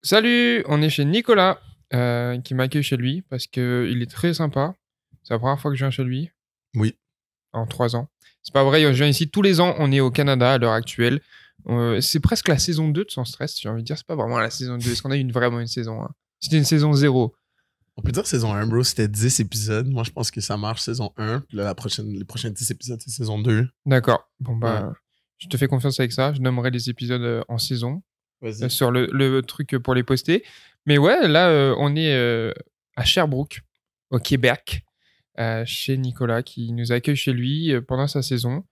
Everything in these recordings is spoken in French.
Salut, on est chez Nicolas, qui m'accueille chez lui parce qu'il est très sympa. C'est la première fois que je viens chez lui Oui. en 3 ans. C'est pas vrai, je viens ici tous les ans. On est au Canada à l'heure actuelle. C'est presque la saison 2 de Sans Stress, j'ai envie de dire. C'est pas vraiment la saison 2. Est-ce qu'on a eu vraiment une saison 1? C'était une saison 0. On peut dire saison 1, bro, c'était 10 épisodes. Moi, je pense que ça marche saison 1. Puis là, les prochains 10 épisodes, c'est saison 2. D'accord. Bon, bah, je te fais confiance avec ça. Je nommerai les épisodes en saison Vas-y. sur le truc pour les poster. Mais ouais, là, on est à Sherbrooke, au Québec, chez Nicolas, qui nous accueille chez lui pendant sa saison.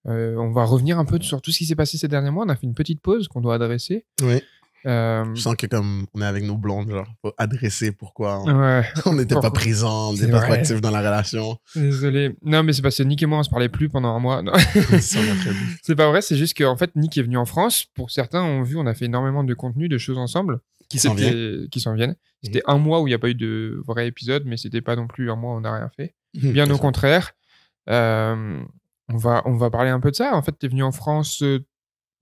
On va revenir un peu sur tout ce qui s'est passé ces derniers mois. On a fait une petite pause qu'on doit adresser. Oui. Euh, Je sens que comme on est avec nos blondes, genre, faut adresser pourquoi ouais. on n'était pas Pourquoi- présents, on C'est n'était pas vrai. actifs dans la relation. Désolé. Non, mais c'est parce que Nick et moi, on se parlait plus pendant un mois. Non. Ça m'a très bien. C'est pas vrai, c'est juste qu'en fait, Nick est venu en France. Pour certains ont vu, on a fait énormément de contenu, de choses ensemble. Qui s'en vient. Qui s'en viennent. C'était un mois où il n'y a pas eu de vrai épisode, mais c'était pas non plus un mois où on n'a rien fait. Mhm, Bien c'est au ça. contraire. On va parler un peu de ça. En fait, tu es venu en France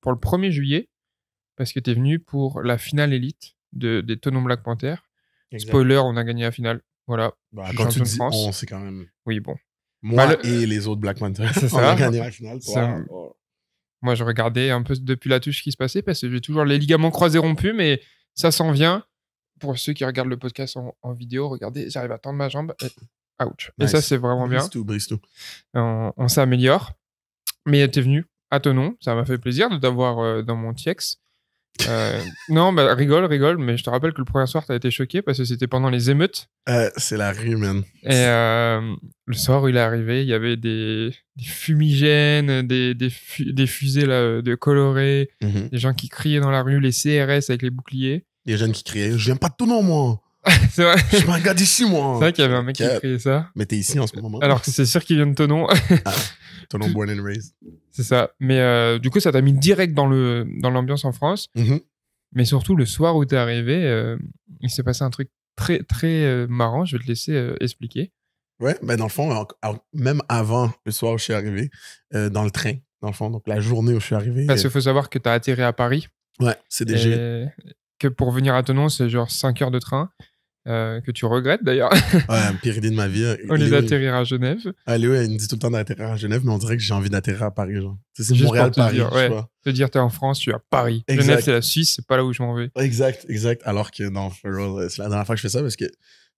pour le 1er juillet, parce que tu es venu pour la finale élite des Tenon Black Panther. Exact. Spoiler, on a gagné la finale. Voilà. Bah, Je suis quand tu champion de dis France. on, c'est quand même Oui, bon. moi Bah, et les autres Black Panthers. C'est On a ça. gagné la finale. Ça Toi, me- Moi, je regardais un peu depuis la touche ce qui se passait parce que j'ai toujours les ligaments croisés rompus, mais ça s'en vient. Pour ceux qui regardent le podcast en vidéo, regardez, j'arrive à tendre ma jambe. Ouch. Et nice. ça, c'est vraiment bien. Brise tout. On s'améliore. Mais t'es venu à Thonon. Ça m'a fait plaisir de t'avoir dans mon TX. Non, bah rigole, mais je te rappelle que le premier soir, t'as été choqué parce que c'était pendant les émeutes. C'est la rue, man. Et le soir où il est arrivé, il y avait des fumigènes, des fusées là, de colorées, Mhm. des gens qui criaient dans la rue, les CRS avec les boucliers. Les jeunes qui criaient « Je viens pas de Tonon, moi! C'est vrai. Je suis pas un gars d'ici, moi! » C'est vrai qu'il y avait un mec qui Cap. criait ça. Mais t'es ici en ce moment. Alors que c'est sûr qu'il vient de Thonon. Tonon born and raised. C'est ça. Mais du coup, ça t'a mis direct dans l'ambiance en France. Mhm. Mais surtout, le soir où t'es arrivé, il s'est passé un truc très, très marrant. Je vais te laisser expliquer. Ouais, ben dans le fond, même avant le soir où je suis arrivé, dans le train, dans le fond, donc la journée où je suis arrivé. Parce qu'il faut savoir que t'as atterri à Paris. Ouais, CDG. Et que pour venir à Thonon, c'est genre 5 heures de train. Que tu regrettes d'ailleurs. Ouais, pire idée de ma vie. Au lieu Léo, d'atterrir à Genève. Léo, il me dit tout le temps d'atterrir à Genève, mais on dirait que j'ai envie d'atterrir à Paris, genre. Tu sais, c'est Juste pour Montréal-Paris, te dire, je ouais. sais pas. Te dire, t'es en France, tu es à Paris. Exact. Genève, c'est la Suisse, c'est pas là où je m'en vais. Exact. Alors que non, for real, c'est la dernière fois que je fais ça parce que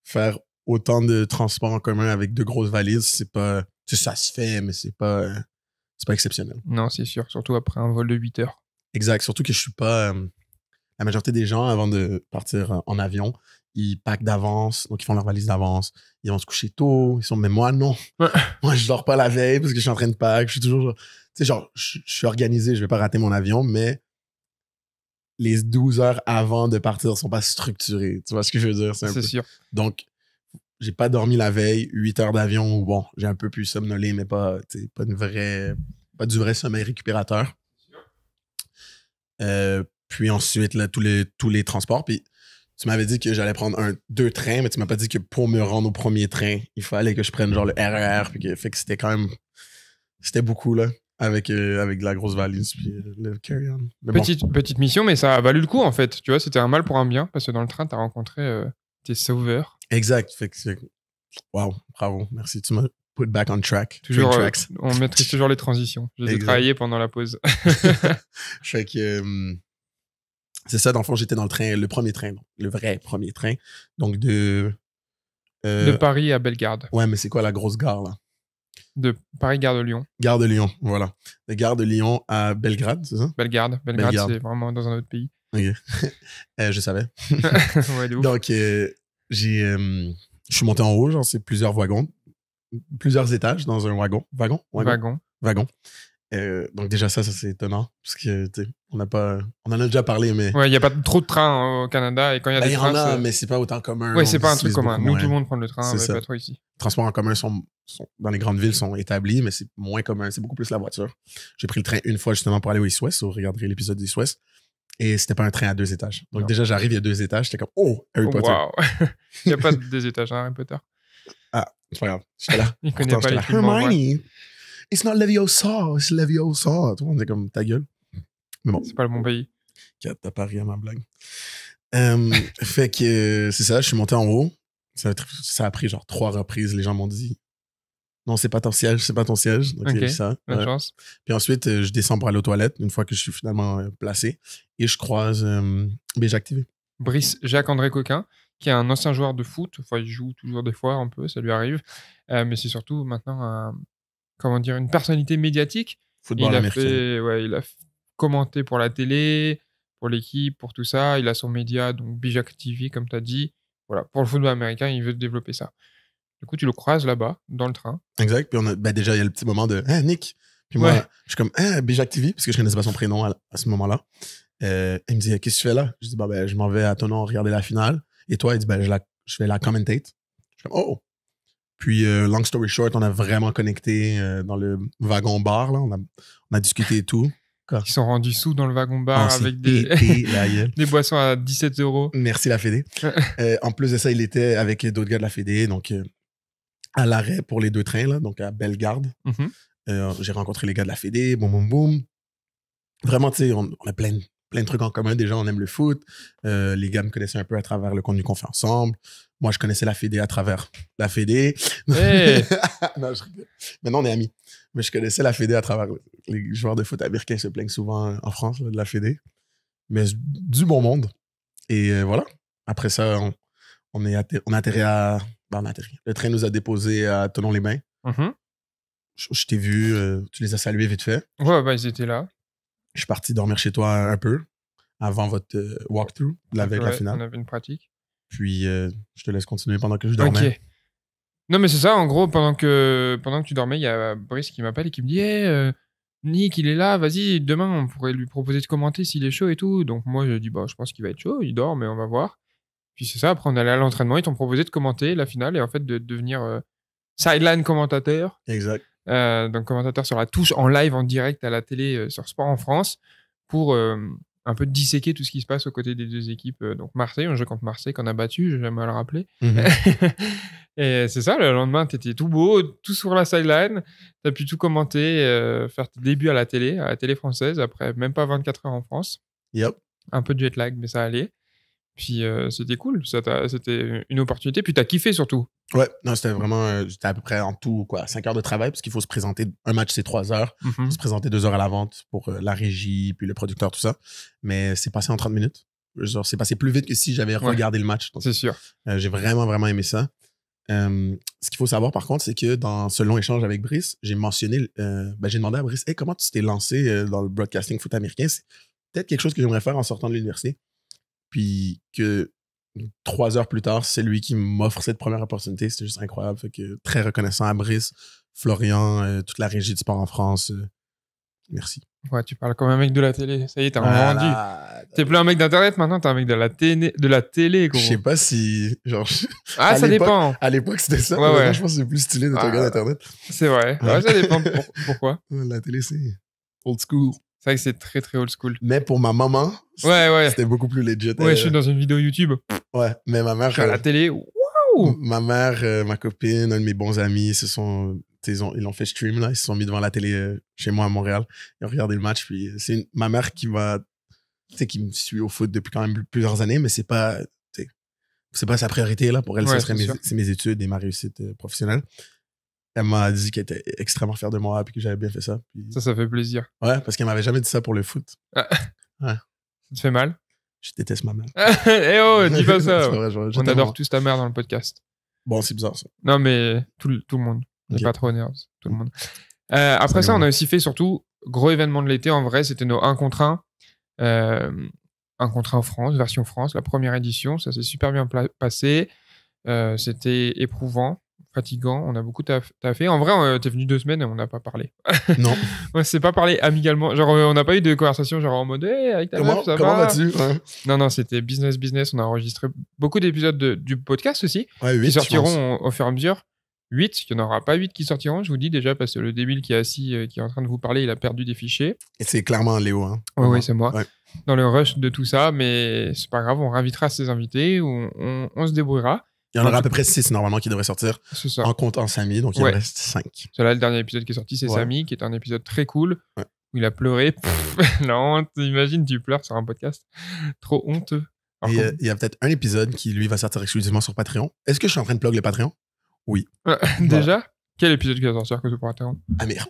faire autant de transports en commun avec 2 grosses valises, c'est pas. Tu sais, ça se fait, mais c'est pas exceptionnel. Non, c'est sûr. Surtout après un vol de 8 heures. Exact. Surtout que je suis pas. La majorité des gens, avant de partir en avion, ils packent d'avance, donc ils font leur valise d'avance. Ils vont se coucher tôt. Mais moi, non. Ouais. Moi, je dors pas la veille parce que je suis en train de pack. Je suis toujours. Tu sais, genre, je suis organisé, je vais pas rater mon avion, mais les 12 heures avant de partir sont pas structurées. Tu vois ce que je veux dire? C'est sûr. Donc, j'ai pas dormi la veille, 8 heures d'avion où, bon, j'ai un peu pu somnoler, mais pas du vrai sommeil récupérateur. Puis ensuite, là, tous les transports. Puis tu m'avais dit que j'allais prendre 2 trains, mais tu m'as pas dit que pour me rendre au premier train, il fallait que je prenne genre le RER. Puis fait que c'était quand même. C'était beaucoup, là, avec de la grosse valise. Puis le carry-on. Mais bon. Petite mission, mais ça a valu le coup en fait. Tu vois, c'était un mal pour un bien parce que dans le train, t'as rencontré tes sauveurs. Exact. Fait que wow, bravo. Merci. Tu m'as put back on track. Toujours, Train tracks. on maîtrise toujours les transitions. J'ai dû Exact. travailler pendant la pause. Fait que c'est ça, dans le fond, j'étais dans le train, le premier train, donc, le vrai premier train. Donc de Paris à Bellegarde. Ouais, mais c'est quoi la grosse gare, là? De Paris, Gare de Lyon. Gare de Lyon, voilà. De Gare de Lyon à Belgrade, c'est ça? Bellegarde, Bellegarde. c'est vraiment dans un autre pays. Ok. Je savais. Ouais, de ouf. Donc, je suis monté en haut, genre, c'est plusieurs wagons, plusieurs étages dans un wagon. Wagon. Donc déjà ça c'est étonnant parce que on en a déjà parlé, mais Ouais, il y a pas trop de trains au Canada et quand il y a des il y trains, en a, mais c'est pas autant commun. ouais, c'est pas un utilise truc commun. beaucoup Nous, moins. tout le monde prend le train, C'est mais ça. pas trop ici. Les transports en commun sont dans les grandes villes sont établis, mais c'est moins commun. C'est beaucoup plus la voiture. J'ai pris le train une fois justement pour aller au East West. Vous regarderez l'épisode du East West. Et c'était pas un train à 2 étages. Donc Non. déjà, j'arrive, il y a 2 étages. J'étais comme, oh, Harry Potter. Wow. Il n'y a pas 2 étages, hein, Harry Potter. Ah, c'est pas grave. J'étais là. Il connaît Pourtant, pas les j'étais films. là, en vrai. Hermione, it's not Leviosa, it's Leviosa. Tout le monde est comme, ta gueule. Mais bon, C'est pas le bon pays. t'as pas ri à ma blague. Fait que c'est ça, je suis monté en haut. Ça a pris genre 3 reprises. Les gens m'ont dit non, c'est pas ton siège, c'est pas ton siège. Donc, Ok, ça. bonne chance. Puis ensuite, je descends pour aller aux toilettes une fois que je suis finalement placé. Et je croise Béjac TV. Brice Jacques-André Coquin, qui est un ancien joueur de foot. Enfin, il joue toujours des fois un peu, ça lui arrive. Mais c'est surtout maintenant une personnalité médiatique. Football américain. Il a commenté pour la télé, pour l'équipe, pour tout ça. Il a son média, donc Bijac TV, comme tu as dit. Voilà, pour le football américain, il veut développer ça. Du coup, tu le croises là-bas, dans le train. Exact. Puis déjà, il y a le petit moment de hey, Nick. Puis moi, je suis comme Béjac TV, parce que je connaissais pas son prénom à ce moment-là. Il me dit qu'est-ce que tu fais là? Je dis je m'en vais à Tonon regarder la finale. Et toi, il dit je vais la commentate. Je suis comme oh. Puis long story short, on a vraiment connecté dans le wagon bar là. On a discuté et tout. Quoi? Ils sont rendus sous dans le wagon bar avec des boissons à 17 €. Merci la Fédé. En plus de ça, il était avec d'autres gars de la Fédé, donc à l'arrêt pour les 2 trains là, donc à Bellegarde. J'ai rencontré les gars de la Fédé, boum boum boum. Vraiment, tu sais, on a plein de trucs en commun. Déjà, on aime le foot. Les gars me connaissaient un peu à travers le contenu qu'on fait ensemble. Moi, je connaissais la Fédé à travers la Fédé. Hey. Non, je rigole. Maintenant, on est amis. Mais je connaissais la Fédé à travers les joueurs de foot américains se plaignent souvent en France là, de la Fédé. Mais du bon monde. Et voilà. Après ça, on atterri à... on a atterri. Le train nous a déposés à Thonon-les-Bains. Je t'ai vu. Tu les as salués vite fait. Ouais, ils étaient là. Je suis parti dormir chez toi un peu avant votre walkthrough la veille de la finale. On avait une pratique. Puis, je te laisse continuer pendant que je dormais. Ok. Non, mais c'est ça, en gros, pendant que tu dormais, il y a Brice qui m'appelle et qui me dit hey, Nick, il est là, vas-y, demain, on pourrait lui proposer de commenter s'il est chaud et tout. Donc, moi, je dis je pense qu'il va être chaud, il dort, mais on va voir. Puis, c'est ça, après, on allait à l'entraînement, ils t'ont proposé de commenter la finale et en fait, de devenir sideline commentateur. Exact. Donc, commentateur sur la touche en live, en direct à la télé sur Sport en France pour un peu disséquer tout ce qui se passe aux côtés des 2 équipes. Donc Marseille, on joue contre Marseille qu'on a battu, je vais me le rappeler. Et c'est ça, le lendemain, t'étais tout beau, tout sur la sideline. T'as pu tout commenter, faire tes débuts à la télé française, après même pas 24 heures en France. Yep. Un peu de jet lag, mais ça allait. Puis c'était cool, c'était une opportunité. Puis t'as kiffé surtout. Ouais, non, c'était vraiment, j'étais à peu près en tout, 5 heures de travail, parce qu'il faut se présenter, un match c'est 3 heures, il faut se présenter 2 heures à la vente pour la régie, puis le producteur, tout ça. Mais c'est passé en 30 minutes. Genre, c'est passé plus vite que si j'avais regardé le match. Donc, c'est sûr. J'ai vraiment, vraiment aimé ça. Ce qu'il faut savoir, par contre, c'est que dans ce long échange avec Brice, j'ai mentionné, j'ai demandé à Brice, hey, comment tu t'es lancé dans le broadcasting foot américain? C'est peut-être quelque chose que j'aimerais faire en sortant de l'université. Puis que 3 heures plus tard, c'est lui qui m'offre cette première opportunité. C'était juste incroyable. Fait que très reconnaissant à Brice, Florian, toute la régie du sport en France. Merci. Ouais, tu parles comme un mec de la télé. Ça y est, t'es vendu. T'es plus un mec d'internet maintenant, t'es un mec de la télé, gros. Je sais pas si. Genre, ça dépend. À l'époque, c'était ça. Ouais. Je pense que c'est plus stylé d'être un gars d'internet. C'est vrai. Ouais, ça dépend. Pourquoi? La télé, c'est old school. C'est vrai que c'est très très old school. Mais pour ma maman, c'était beaucoup plus legit. Ouais, je suis dans une vidéo YouTube. Ouais, mais ma mère. Je suis à la télé. Waouh! Ma mère, ma copine, un de mes bons amis, ils l'ont fait stream, là. Ils se sont mis devant la télé chez moi à Montréal. Ils ont regardé le match. Puis c'est ma mère qui me suit au foot depuis quand même plusieurs années, mais c'est pas sa priorité, là. Pour elle, c'est mes études et ma réussite professionnelle. Elle m'a dit qu'elle était extrêmement fière de moi et que j'avais bien fait ça. Puis... Ça fait plaisir. Ouais, parce qu'elle m'avait jamais dit ça pour le foot. Ouais. Ça te fait mal? Je déteste ma mère. Eh oh, dis pas ça. Vrai, on adore tous ta mère dans le podcast. Bon, c'est bizarre ça. Non, mais tout le monde. Les pas trop nerds, tout le monde. Après ça, on a aussi fait surtout gros événement de l'été. En vrai, c'était nos 1 contre 1. 1 contre 1 France, version France, la première édition. Ça s'est super bien passé. C'était éprouvant, fatigant. On a beaucoup taffé. En vrai, t'es venu 2 semaines et on n'a pas parlé. Non. On s'est pas parlé amicalement. Genre, on n'a pas eu de conversation genre en mode hey, avec ta meuf, ça comment va? vas-tu? Ouais. Non, c'était business. On a enregistré beaucoup d'épisodes du podcast aussi. Ouais, 8, qui sortiront au fur et à mesure. 8, il n'y en aura pas 8 qui sortiront, je vous dis déjà, parce que le débile qui est assis, qui est en train de vous parler, il a perdu des fichiers. Et c'est clairement Léo. Hein. Oui, c'est moi. Ouais. Dans le rush de tout ça, mais c'est pas grave, on réinvitera ses invités, on se débrouillera. Il y en aura à peu près 6 normalement qui devraient sortir. C'est ça. En comptant Samy, donc il en reste 5. C'est là le dernier épisode qui est sorti, c'est Samy, qui est un épisode très cool, où il a pleuré. La honte, imagine, tu pleures sur un podcast. Trop honteux. Alors Et il y a peut-être un épisode qui, lui, va sortir exclusivement sur Patreon. Est-ce que je suis en train de plug le Patreon? Oui. déjà, quel épisode qui va sortir que sur Patreon? Amir.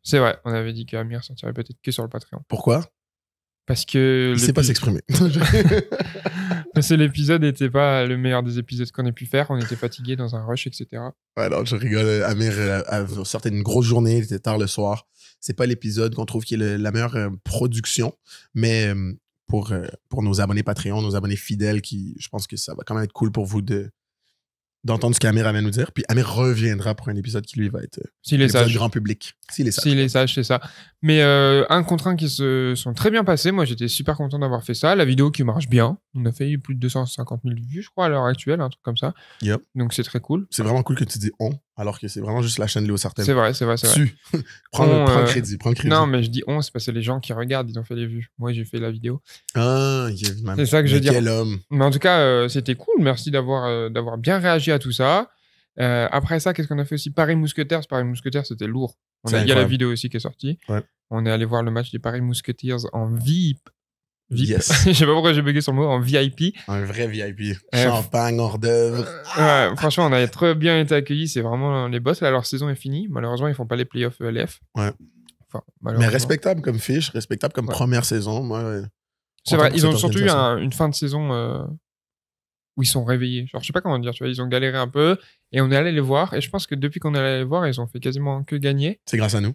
C'est vrai, on avait dit qu'Amir sortirait peut-être que sur le Patreon. Pourquoi? Parce que Il sait pas s'exprimer. parce que l'épisode n'était pas le meilleur des épisodes qu'on ait pu faire. On était fatigués dans un rush, etc. Ouais, non, je rigole. Amir sortait d'une grosse journée, il était tard le soir. C'est pas l'épisode qu'on trouve qui est la meilleure production, mais pour nos abonnés Patreon, nos abonnés fidèles, je pense que ça va quand même être cool pour vous d'entendre ce qu'Amir avait à nous dire. Puis Amir reviendra pour un épisode qui, lui, va être S'il est sage. grand public. S'il est sage. S'il est sage, c'est ça. Mais un contre un qui se sont très bien passés. Moi, j'étais super content d'avoir fait ça. La vidéo qui marche bien. On a fait plus de 250 000 vues, je crois, à l'heure actuelle, un truc comme ça. Yep. Donc, c'est très cool. C'est vraiment cool que tu dis « on », alors que c'est vraiment juste la chaîne Léo Sartell. C'est vrai. Prends le crédit. Non, mais je dis on, c'est parce que les gens qui regardent, ils ont fait les vues. Moi, j'ai fait la vidéo. Ah, c'est ça que je veux dire. Quel homme. Mais en tout cas, c'était cool. Merci d'avoir bien réagi à tout ça. Après ça, qu'est-ce qu'on a fait aussi? Paris Mousquetaires. Paris Mousquetaires, c'était lourd. Il y a la vidéo aussi qui est sortie. Ouais. On est allé voir le match des Paris Musketeers en VIP. Yes. Je sais pas pourquoi j'ai bugué sur le mot, en VIP. Un vrai VIP. Champagne, hors d'œuvre. Ouais, franchement, on a très bien été accueillis. C'est vraiment les boss. Là, leur saison est finie. Malheureusement, ils font pas les playoffs ELF. Ouais. Enfin, mais respectable comme fiche, respectable comme première saison. Moi, c'est vrai, ils ont surtout eu une fin de saison où ils sont réveillés. Genre, je sais pas comment dire, tu vois, ils ont galéré un peu et on est allé les voir. Et je pense que depuis qu'on est allé les voir, ils ont fait quasiment que gagner. C'est grâce à nous.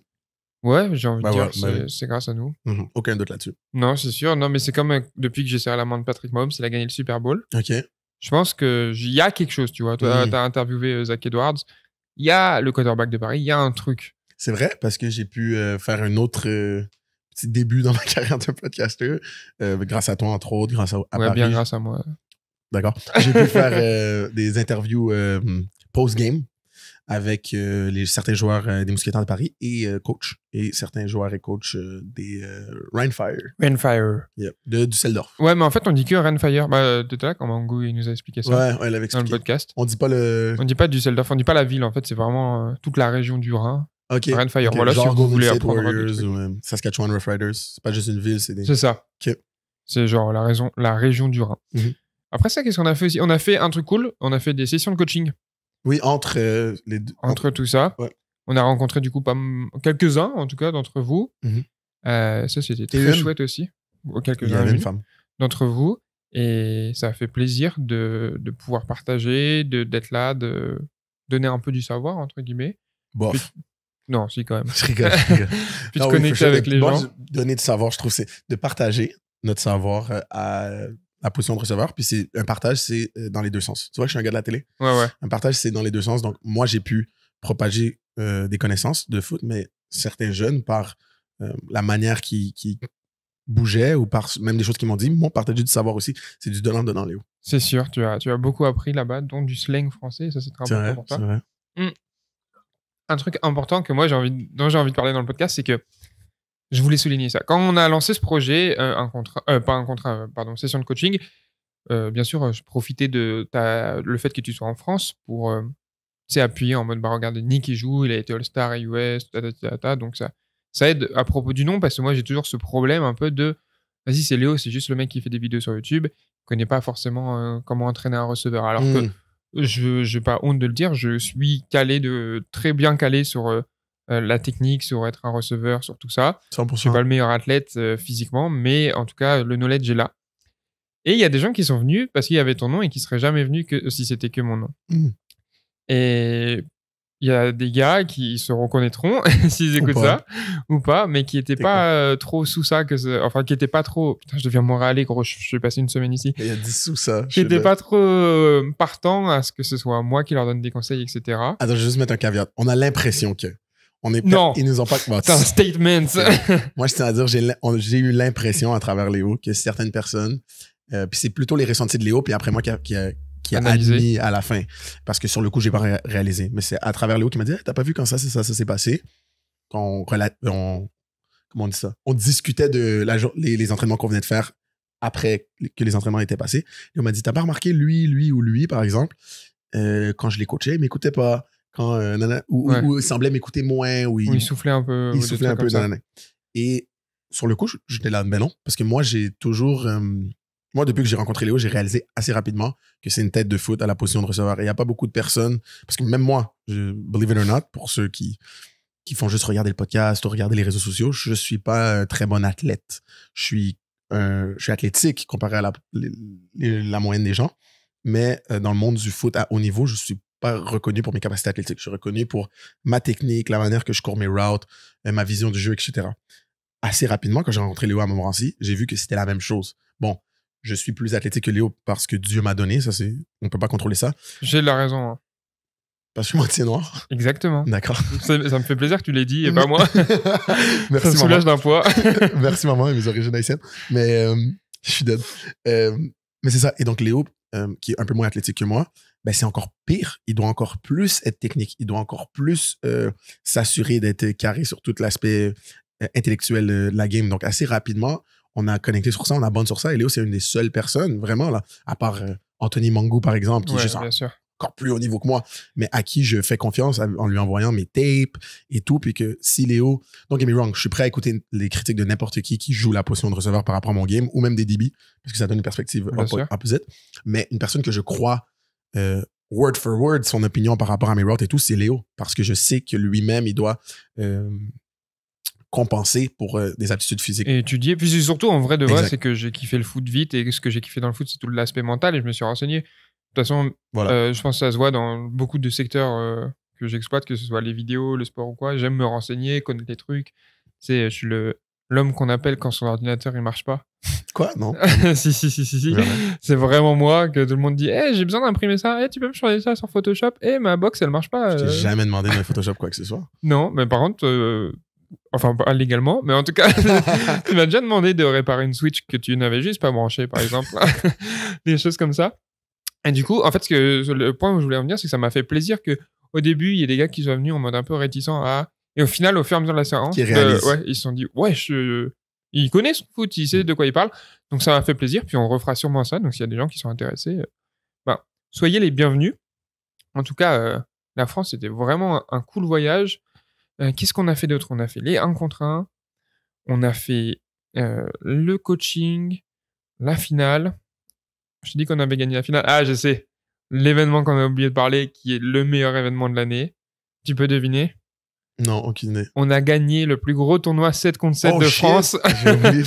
Ouais, j'ai envie de dire, c'est grâce à nous. Aucun doute là-dessus. Non, c'est sûr. Non, mais c'est comme depuis que j'ai serré la main de Patrick Mahomes, il a gagné le Super Bowl. Ok. Je pense qu'il y a quelque chose, tu vois. Toi, t'as interviewé Zach Edwards. Il y a le quarterback de Paris, il y a un truc. C'est vrai, parce que j'ai pu faire un autre petit début dans ma carrière de podcaster, grâce à toi, entre autres, grâce à Paris. Bien grâce à moi. D'accord. J'ai pu faire des interviews post-game avec certains joueurs des Mousquetaires de Paris et coach. Et certains joueurs et coach des Rainfire. Rainfire. Yep, de Düsseldorf. Ouais, mais en fait, on dit que Rainfire. Bah, tout à l'heure, quand Mangou il nous a expliqué ça. Ouais, il avait expliqué. Dans le podcast. On dit pas On dit pas Düsseldorf, on dit pas la ville, en fait, c'est vraiment toute la région du Rhin. Ok. Rainfire. Okay. Voilà, genre si vous voulez apprendre. Warriors ou Saskatchewan Roughriders. C'est pas juste une ville, c'est des. C'est ça. Ok. C'est genre la région du Rhin. Après ça, qu'est-ce qu'on a fait aussi? On a fait un truc cool. On a fait des sessions de coaching. Oui, entre les deux. Entre tout ça. Ouais. On a rencontré du coup quelques-uns, en tout cas, d'entre vous. Ça, c'était très chouette aussi. Il y avait une femme. D'entre vous. Et ça a fait plaisir de pouvoir partager, d'être là, de donner un peu du savoir, entre guillemets. Bof. Puis... Non, si, quand même. Je rigole. Puis de connecter avec les gens. Donner du savoir, je trouve, c'est de partager notre savoir à la position de receveur. Puis un partage, c'est dans les deux sens. Tu vois que je suis un gars de la télé? Ouais. Un partage, c'est dans les deux sens. Donc, moi, j'ai pu propager des connaissances de foot, mais certains jeunes, par la manière qui bougeaient ou par même des choses qu'ils m'ont dit, m'ont partagé du savoir aussi. C'est du donnant, Léo. C'est sûr, tu as beaucoup appris là-bas, dont du slang français. Ça, c'est très important pour toi. C'est vrai. Un truc important que moi, dont j'ai envie de parler dans le podcast, c'est que je voulais souligner ça. Quand on a lancé ce projet, session de coaching, bien sûr, je profitais de le fait que tu sois en France pour appuyer en mode, regardez, Nick, il joue, il a été All-Star US, donc ça aide à propos du nom, parce que moi, j'ai toujours ce problème un peu de, vas-y, c'est Léo, c'est juste le mec qui fait des vidéos sur YouTube, il connaît pas forcément comment entraîner un receveur. Alors que je n'ai pas honte de le dire, je suis très bien calé sur la technique, sur être un receveur, sur tout ça. 100%. Je suis pas le meilleur athlète physiquement, mais en tout cas, le knowledge est là. Et il y a des gens qui sont venus parce qu'il y avait ton nom et qui seraient jamais venus si c'était que mon nom. Et il y a des gars qui se reconnaîtront s'ils écoutent ça ou pas, mais qui n'étaient pas trop sous ça, enfin qui n'étaient pas trop. Putain, je deviens montréalais, gros, je suis passé une semaine ici. Il y a 10 sous ça. Qui n'étaient pas trop partants à ce que ce soit moi qui leur donne des conseils, etc. Attends, je vais juste mettre un caveat. On a l'impression que. Non. Ils nous ont pas. C'est un statement. Moi, je tiens à dire, j'ai eu l'impression à travers Léo que certaines personnes. Puis c'est plutôt les ressentis de Léo, puis après moi qui a admis à la fin. Parce que sur le coup, j'ai pas réalisé. Mais c'est à travers Léo qui m'a dit hey, t'as pas vu quand ça s'est passé? Comment on dit ça? On discutait de les entraînements qu'on venait de faire après que les entraînements étaient passés. Et on m'a dit t'as pas remarqué lui, par exemple, quand je les coachais, il m'écoutait pas. Quand, ou il semblait m'écouter moins. Ou il soufflait un peu. Il soufflait un peu. Et sur le coup, j'étais là, mais non. Parce que moi, j'ai toujours Moi, depuis que j'ai rencontré Léo, j'ai réalisé assez rapidement que c'est une tête de foot à la position de receveur. Et il n'y a pas beaucoup de personnes, parce que même moi, believe it or not, pour ceux qui font juste regarder le podcast ou regarder les réseaux sociaux, je ne suis pas un très bon athlète. Je suis athlétique comparé à la moyenne des gens, mais dans le monde du foot à haut niveau, je ne suis pas reconnu pour mes capacités athlétiques. Je suis reconnu pour ma technique, la manière que je cours mes routes, ma vision du jeu, etc. Assez rapidement, quand j'ai rencontré Léo à Montmorency, j'ai vu que c'était la même chose. Bon, je suis plus athlétique que Léo parce que Dieu m'a donné, ça c'est, on ne peut pas contrôler ça. J'ai de la raison. Hein. Parce que je suis moitié noir. Exactement. D'accord. Ça me fait plaisir que tu l'aies dit et pas moi. Merci, ça me soulage d'un poids. Merci maman et mes origines haïtiennes. Mais je suis dead. Mais c'est ça. Et donc Léo, qui est un peu moins athlétique que moi, ben c'est encore pire. Il doit encore plus être technique. Il doit encore plus s'assurer d'être carré sur tout l'aspect intellectuel de la game. Donc assez rapidement, on a connecté sur ça, on a bondé sur ça. Et Léo, c'est une des seules personnes, vraiment, là, à part Anthony Mangou, par exemple, qui est juste encore plus haut niveau que moi, mais à qui je fais confiance en lui envoyant mes tapes et tout. Puis que si Léo, don't get me wrong, je suis prêt à écouter les critiques de n'importe qui joue la position de receveur par rapport à mon game, ou même des DB, parce que ça donne une perspective opposite. Mais une personne que je crois word for word, son opinion par rapport à mes routes et tout, c'est Léo. Parce que je sais que lui-même, il doit compenser pour des aptitudes physiques. Et étudier. Puis surtout, en vrai de vrai, c'est que j'ai kiffé le foot vite, et ce que j'ai kiffé dans le foot, c'est tout l'aspect mental, et je me suis renseigné. De toute façon, voilà. Je pense que ça se voit dans beaucoup de secteurs que j'exploite, que ce soit les vidéos, le sport ou quoi. J'aime me renseigner, connaître les trucs. Je suis l'homme qu'on appelle quand son ordinateur il marche pas. Quoi? Non. Si. C'est vraiment moi que tout le monde dit hey, j'ai besoin d'imprimer ça. Hey, tu peux me changer ça sur Photoshop. Hey, ma box elle marche pas. Je t'ai jamais demandé de Photoshop quoi que ce soit. Non, mais par contre, enfin pas légalement, mais en tout cas, tu m'as déjà demandé de réparer une Switch que tu n'avais juste pas branchée, par exemple. Des choses comme ça. Et du coup, en fait, le point où je voulais en venir, c'est que ça m'a fait plaisir qu'au début, il y ait des gars qui soient venus en mode un peu réticents à. Et au final, au fur et à mesure de la séance, ils se sont dit, ouais, il connaît son foot, il sait de quoi il parle. Donc ça m'a fait plaisir. Puis on refera sûrement ça. Donc s'il y a des gens qui sont intéressés, soyez les bienvenus. En tout cas, la France, c'était vraiment un cool voyage. Qu'est-ce qu'on a fait d'autre? On a fait les 1 contre 1. On a fait le coaching, la finale. Je te dis qu'on avait gagné la finale. Ah, je sais. L'événement qu'on a oublié de parler, qui est le meilleur événement de l'année. Tu peux deviner? Non, aucune idée. On a gagné le plus gros tournoi 7 contre 7 de France. J'ai oublié.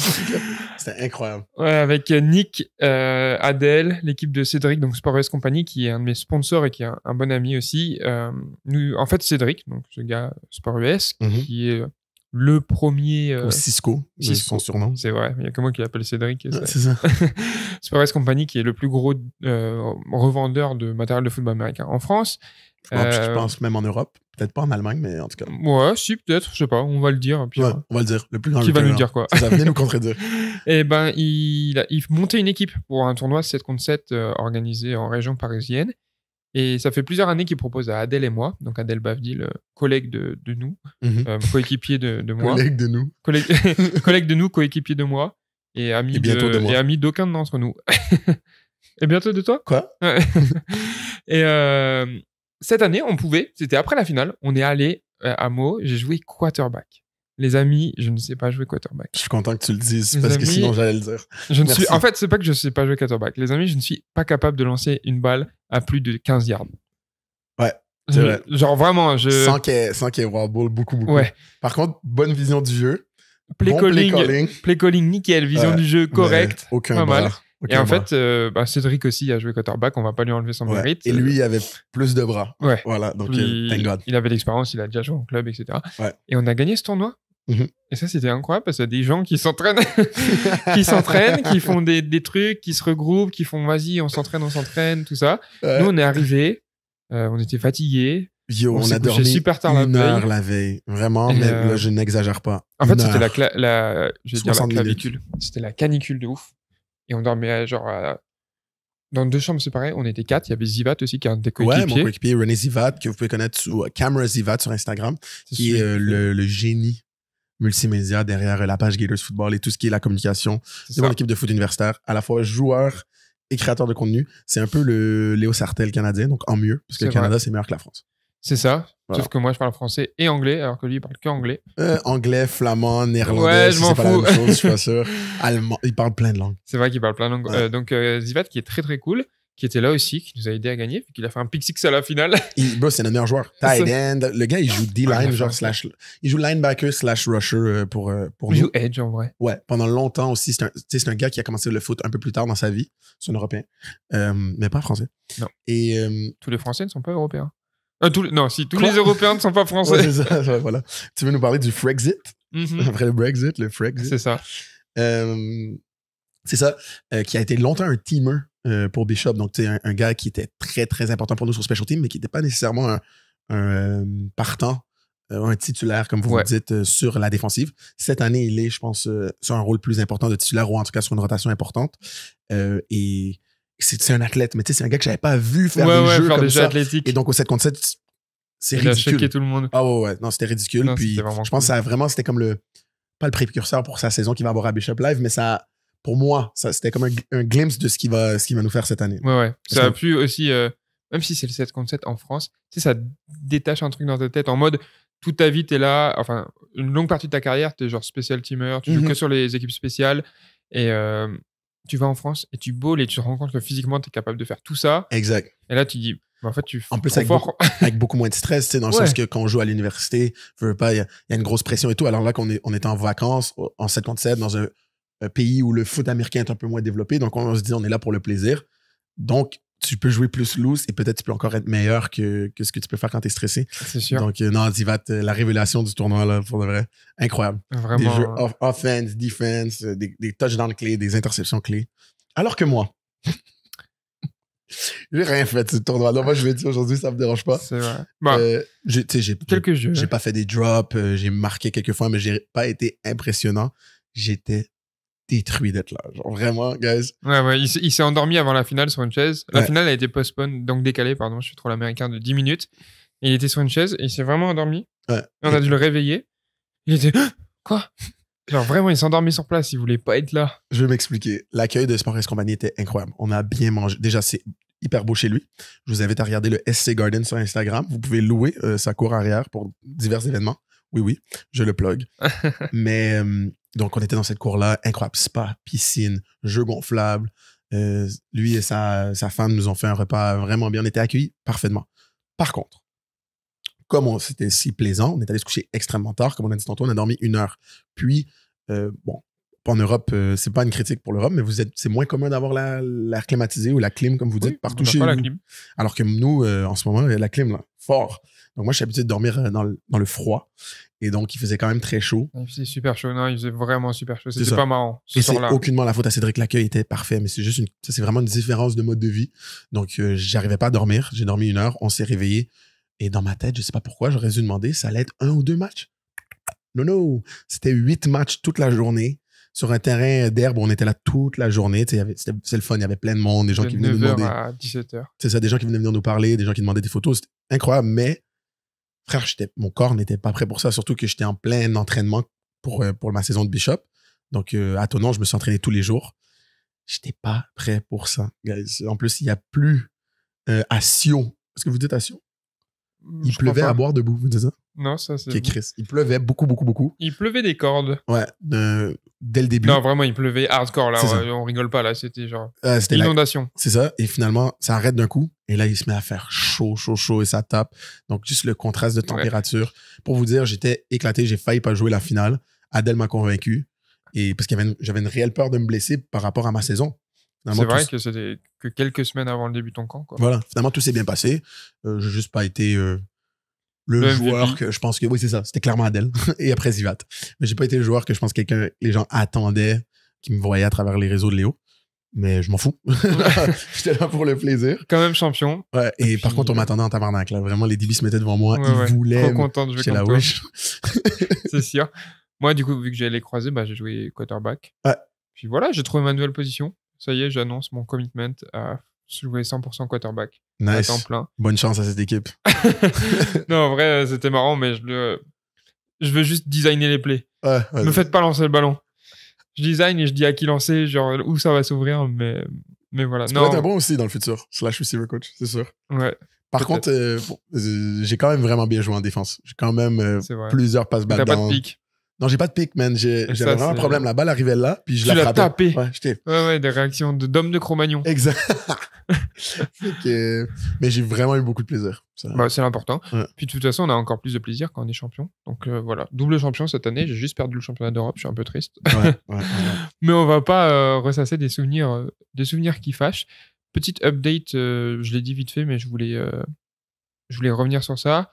C'était incroyable. Ouais, avec Nick, Adèle, l'équipe de Cédric, donc Sport US Company, qui est un de mes sponsors et qui est un bon ami aussi. En fait, Cédric, donc ce gars Sport US, qui est le premier... Cisco, c'est son surnom. C'est vrai, il n'y a que moi qui l'appelle Cédric. C'est ça. Sport US Company, qui est le plus gros revendeur de matériel de football américain en France. Je pense même en Europe. Peut-être pas en Allemagne, mais en tout cas. Ouais, si, peut-être, je sais pas, on va le dire. Puis, on va le dire. Le plus grand qui va nous dire quoi? Ça vient nous contredire. Et ben, il montait une équipe pour un tournoi 7 contre 7 organisé en région parisienne. Et ça fait plusieurs années qu'il propose à Adèle et moi, donc Adèle Bavdil, collègue de nous, coéquipier de moi. Collègue de nous. Collègue de nous, coéquipier de moi, et ami de moi. Et ami d'aucun d'entre nous. Et bientôt de toi? Quoi? Ouais. Et cette année, on pouvait, c'était après la finale, on est allé à Meaux, j'ai joué quarterback. Les amis, je ne sais pas jouer quarterback. Je suis content que tu le dises, parce que sinon j'allais le dire. En fait, c'est pas que je sais pas jouer quarterback. Les amis, je ne suis pas capable de lancer une balle à plus de 15 yards. Ouais, c'est vrai. Genre vraiment, Sans qu'il y ait wobble, beaucoup. Ouais. Par contre, bonne vision du jeu. Play calling, nickel. Vision du jeu, correct. Aucun bras. Et en fait, Cédric aussi a joué quarterback, on va pas lui enlever son mérite. Et lui, il avait plus de bras. Ouais. Voilà, donc thank God. Il avait l'expérience, il a déjà joué en club, etc. Ouais. Et on a gagné ce tournoi. Et ça, c'était incroyable parce qu'il y a des gens qui s'entraînent, qui font des trucs, qui se regroupent, qui font vas-y, on s'entraîne, tout ça. Nous, on est arrivés, on était fatigués. On a dormi super tard une heure la veille. Vraiment, mais là, je n'exagère pas. En fait, c'était la clavicule. Minutes. C'était la canicule de ouf. Et on dormait dans 2 chambres séparées. On était 4. Il y avait Zivat aussi, qui est un des coéquipiers. Ouais, mon coéquipier René Zivat, que vous pouvez connaître sous Camera Zivat sur Instagram, qui est le génie multimédia derrière la page Gators Football et tout ce qui est la communication. C'est mon équipe de foot universitaire, à la fois joueur et créateur de contenu. C'est un peu le Léo Sartel canadien, donc en mieux, parce que le Canada, c'est meilleur que la France. C'est ça. Voilà. Sauf que moi, je parle français et anglais, alors que lui, il parle que anglais. Anglais, flamand, néerlandais, Ouais, je si m'en c'est pas la fous. même chose, je suis pas sûr. Allemand, il parle plein de langues. C'est vrai qu'il parle plein de langues. Ouais. Donc, Zivat, qui est très très cool, qui était là aussi, qui nous a aidé à gagner, puis qu'il a fait un pick six à la finale. Bro, c'est notre meilleur joueur. Tight end. Le gars, il joue D-line, genre slash. Il joue linebacker slash rusher pour Il nous. joue Edge en vrai. Ouais, pendant longtemps aussi. C'est un gars qui a commencé le foot un peu plus tard dans sa vie. C'est un Européen. Mais pas français. Non. Et. Tous les Français ne sont pas européens. Non, si, tous Quoi? les Européens ne sont pas français. Ouais, c'est ça, ouais, voilà. Tu veux nous parler du Frexit? Mhm. Après le Brexit, le Frexit. C'est ça. C'est ça, qui a été longtemps un teamer pour Bishop. Donc, tu sais, un gars qui était très, très important pour nous sur Special Team, mais qui n'était pas nécessairement un partant, un titulaire, comme vous dites, sur la défensive. Cette année, il est, je pense, sur un rôle plus important de titulaire, ou en tout cas sur une rotation importante. Et c'est un athlète, mais tu sais, c'est un gars que je n'avais pas vu faire des jeux faire comme des jeux ça. athlétiques. Et donc, au 7 contre 7, c'est Il ridicule. a choqué tout le monde. Ah ouais, non, c'était ridicule. Non, Puis, je pense que ça vraiment, c'était comme pas le précurseur pour sa saison qu'il va avoir à Bishop Live, mais ça, pour moi, c'était comme un glimpse de ce qu'il va nous faire cette année. Ouais. Ça a pu aussi, même si c'est le 7 contre 7 en France, tu sais, ça détache un truc dans ta tête en mode, toute ta vie, t'es là, enfin, une longue partie de ta carrière, t'es genre special teamer, tu joues que sur les équipes spéciales, et tu vas en France et tu bowls et tu te rends compte que physiquement, t'es capable de faire tout ça. Exact. Et là, tu dis, en fait, en plus, avec beaucoup moins de stress, tu sais, dans le sens que quand on joue à l'université, il y a une grosse pression et tout. Alors là, on est en vacances, en 7 contre 7, dans un pays où le foot américain est un peu moins développé. Donc, on se dit, on est là pour le plaisir. Donc, tu peux jouer plus loose et peut-être tu peux encore être meilleur que ce que tu peux faire quand tu es stressé. C'est sûr. Donc, non, Zivat, la révélation du tournoi, là, pour de vrai, incroyable. Vraiment. Des jeux offense, defense, des touchdowns clés, des interceptions clés. Alors que moi, j'ai rien fait de ce tournoi. Non, moi, je vais dire aujourd'hui, ça me dérange pas. C'est vrai. Quelques jeux. J'ai pas fait des drops, j'ai marqué quelques fois, mais j'ai pas été impressionnant. J'étais détruit d'être là. Genre vraiment, guys. Ouais, il s'est endormi avant la finale sur une chaise. La finale a été postpone, donc décalée, pardon, je suis trop l'américain, de 10 minutes. Et il était sur une chaise et il s'est vraiment endormi. Ouais. Et on a dû le réveiller. Il était, quoi? Genre vraiment, il s'est endormi sur place, il voulait pas être là. Je vais m'expliquer. L'accueil de Sport Compagnie était incroyable. On a bien mangé. Déjà, c'est hyper beau chez lui. Je vous invite à regarder le SC Garden sur Instagram. Vous pouvez louer sa cour arrière pour divers événements. Oui, je le plug. Mais donc, on était dans cette cour-là. Incroyable. Spa, piscine, jeux gonflables. Lui et sa femme nous ont fait un repas vraiment bien. On était accueillis parfaitement. Par contre, comme c'était si plaisant, on est allé se coucher extrêmement tard. Comme on a dit tantôt, on a dormi 1 heure. Puis, en Europe, c'est pas une critique pour l'Europe, mais c'est moins commun d'avoir l'air climatisé ou la clim, comme vous dites, partout chez nous. Clim. Alors que nous, en ce moment, il y a la clim, là, fort. Donc moi, je suis habitué de dormir dans le froid. Et donc, il faisait quand même très chaud. Il faisait super chaud. Non, il faisait vraiment super chaud. C'était pas marrant. Et c'est aucunement la faute à Cédric. L'accueil était parfait, mais c'est juste c'est vraiment une différence de mode de vie. Donc, j'arrivais pas à dormir. J'ai dormi 1 heure. On s'est réveillé. Et dans ma tête, je sais pas pourquoi, j'aurais dû demander, ça allait être 1 ou 2 matchs. Non. C'était 8 matchs toute la journée. Sur un terrain d'herbe, on était là toute la journée. C'est le fun. Il y avait plein de monde, des gens qui venaient nous demander. 9h à 17h. C'est ça, des gens qui venaient venir nous parler, des gens qui demandaient des photos. C'était incroyable, mais frère, mon corps n'était pas prêt pour ça. Surtout que j'étais en plein entraînement pour ma saison de Bishop. Donc, à Tonon, je me suis entraîné tous les jours. J'étais pas prêt pour ça, guys. En plus, il n'y a plus à Sion. Est-ce que vous dites à Sion? Il pleuvait à boire debout, vous dites ça? Non, ça c'est. Ok, Chris. Il pleuvait beaucoup. Il pleuvait des cordes. Ouais, dès le début. Non, vraiment, il pleuvait hardcore, là. On rigole pas, là. C'était genre. C'était inondation. C'est ça. Et finalement, ça arrête d'un coup. Et là, il se met à faire chaud et ça tape. Donc, juste le contraste de température. Ouais. Pour vous dire, j'étais éclaté. J'ai failli pas jouer la finale. Adèle m'a convaincu. Et parce que j'avais une réelle peur de me blesser par rapport à ma saison. C'est vrai que c'était que quelques semaines avant le début de ton camp, quoi. Voilà. Finalement, tout s'est bien passé. J'ai juste pas été le joueur MVP. Que je pense que... Oui, c'est ça. C'était clairement Adèle. Et après Zivat. Mais j'ai pas été le joueur que je pense que les gens attendaient, qui me voyaient à travers les réseaux de Léo. Mais je m'en fous. J'étais là pour le plaisir. Quand même champion. Ouais. Et par contre, on m'attendait en tabarnak, là. Vraiment, les DB se mettaient devant moi. Ils voulaient. Trop content de jouer contre toi. C'est sûr. Moi, du coup, vu que j'allais les croiser, j'ai joué quarterback. Ouais. Puis voilà, j'ai trouvé ma nouvelle position. Ça y est, j'annonce mon commitment à jouer 100% quarterback. Nice. À temps plein. Bonne chance à cette équipe. Non, en vrai, c'était marrant, mais je veux juste designer les plays. Ouais. Me faites pas lancer le ballon. Je design et je dis à qui lancer, genre où ça va s'ouvrir, mais voilà. Tu pourrais être un bon aussi dans le futur, / receiver coach, c'est sûr. Ouais. Par contre, j'ai quand même vraiment bien joué en défense. J'ai quand même plusieurs passes balles. T'as pas de pic. Non, j'ai pas de pic, man. J'avais vraiment un problème. La balle arrivait là, puis je la frappais. Tu l'as tapé. Ouais, des réactions d'homme de Cro-Magnon. Exact. Mais j'ai vraiment eu beaucoup de plaisir. C'est l'important. Ouais. Puis de toute façon, on a encore plus de plaisir quand on est champion. Donc voilà, double champion cette année. J'ai juste perdu le championnat d'Europe. Je suis un peu triste. Mais on va pas ressasser des souvenirs qui fâchent. Petite update, je l'ai dit vite fait, mais je voulais revenir sur ça.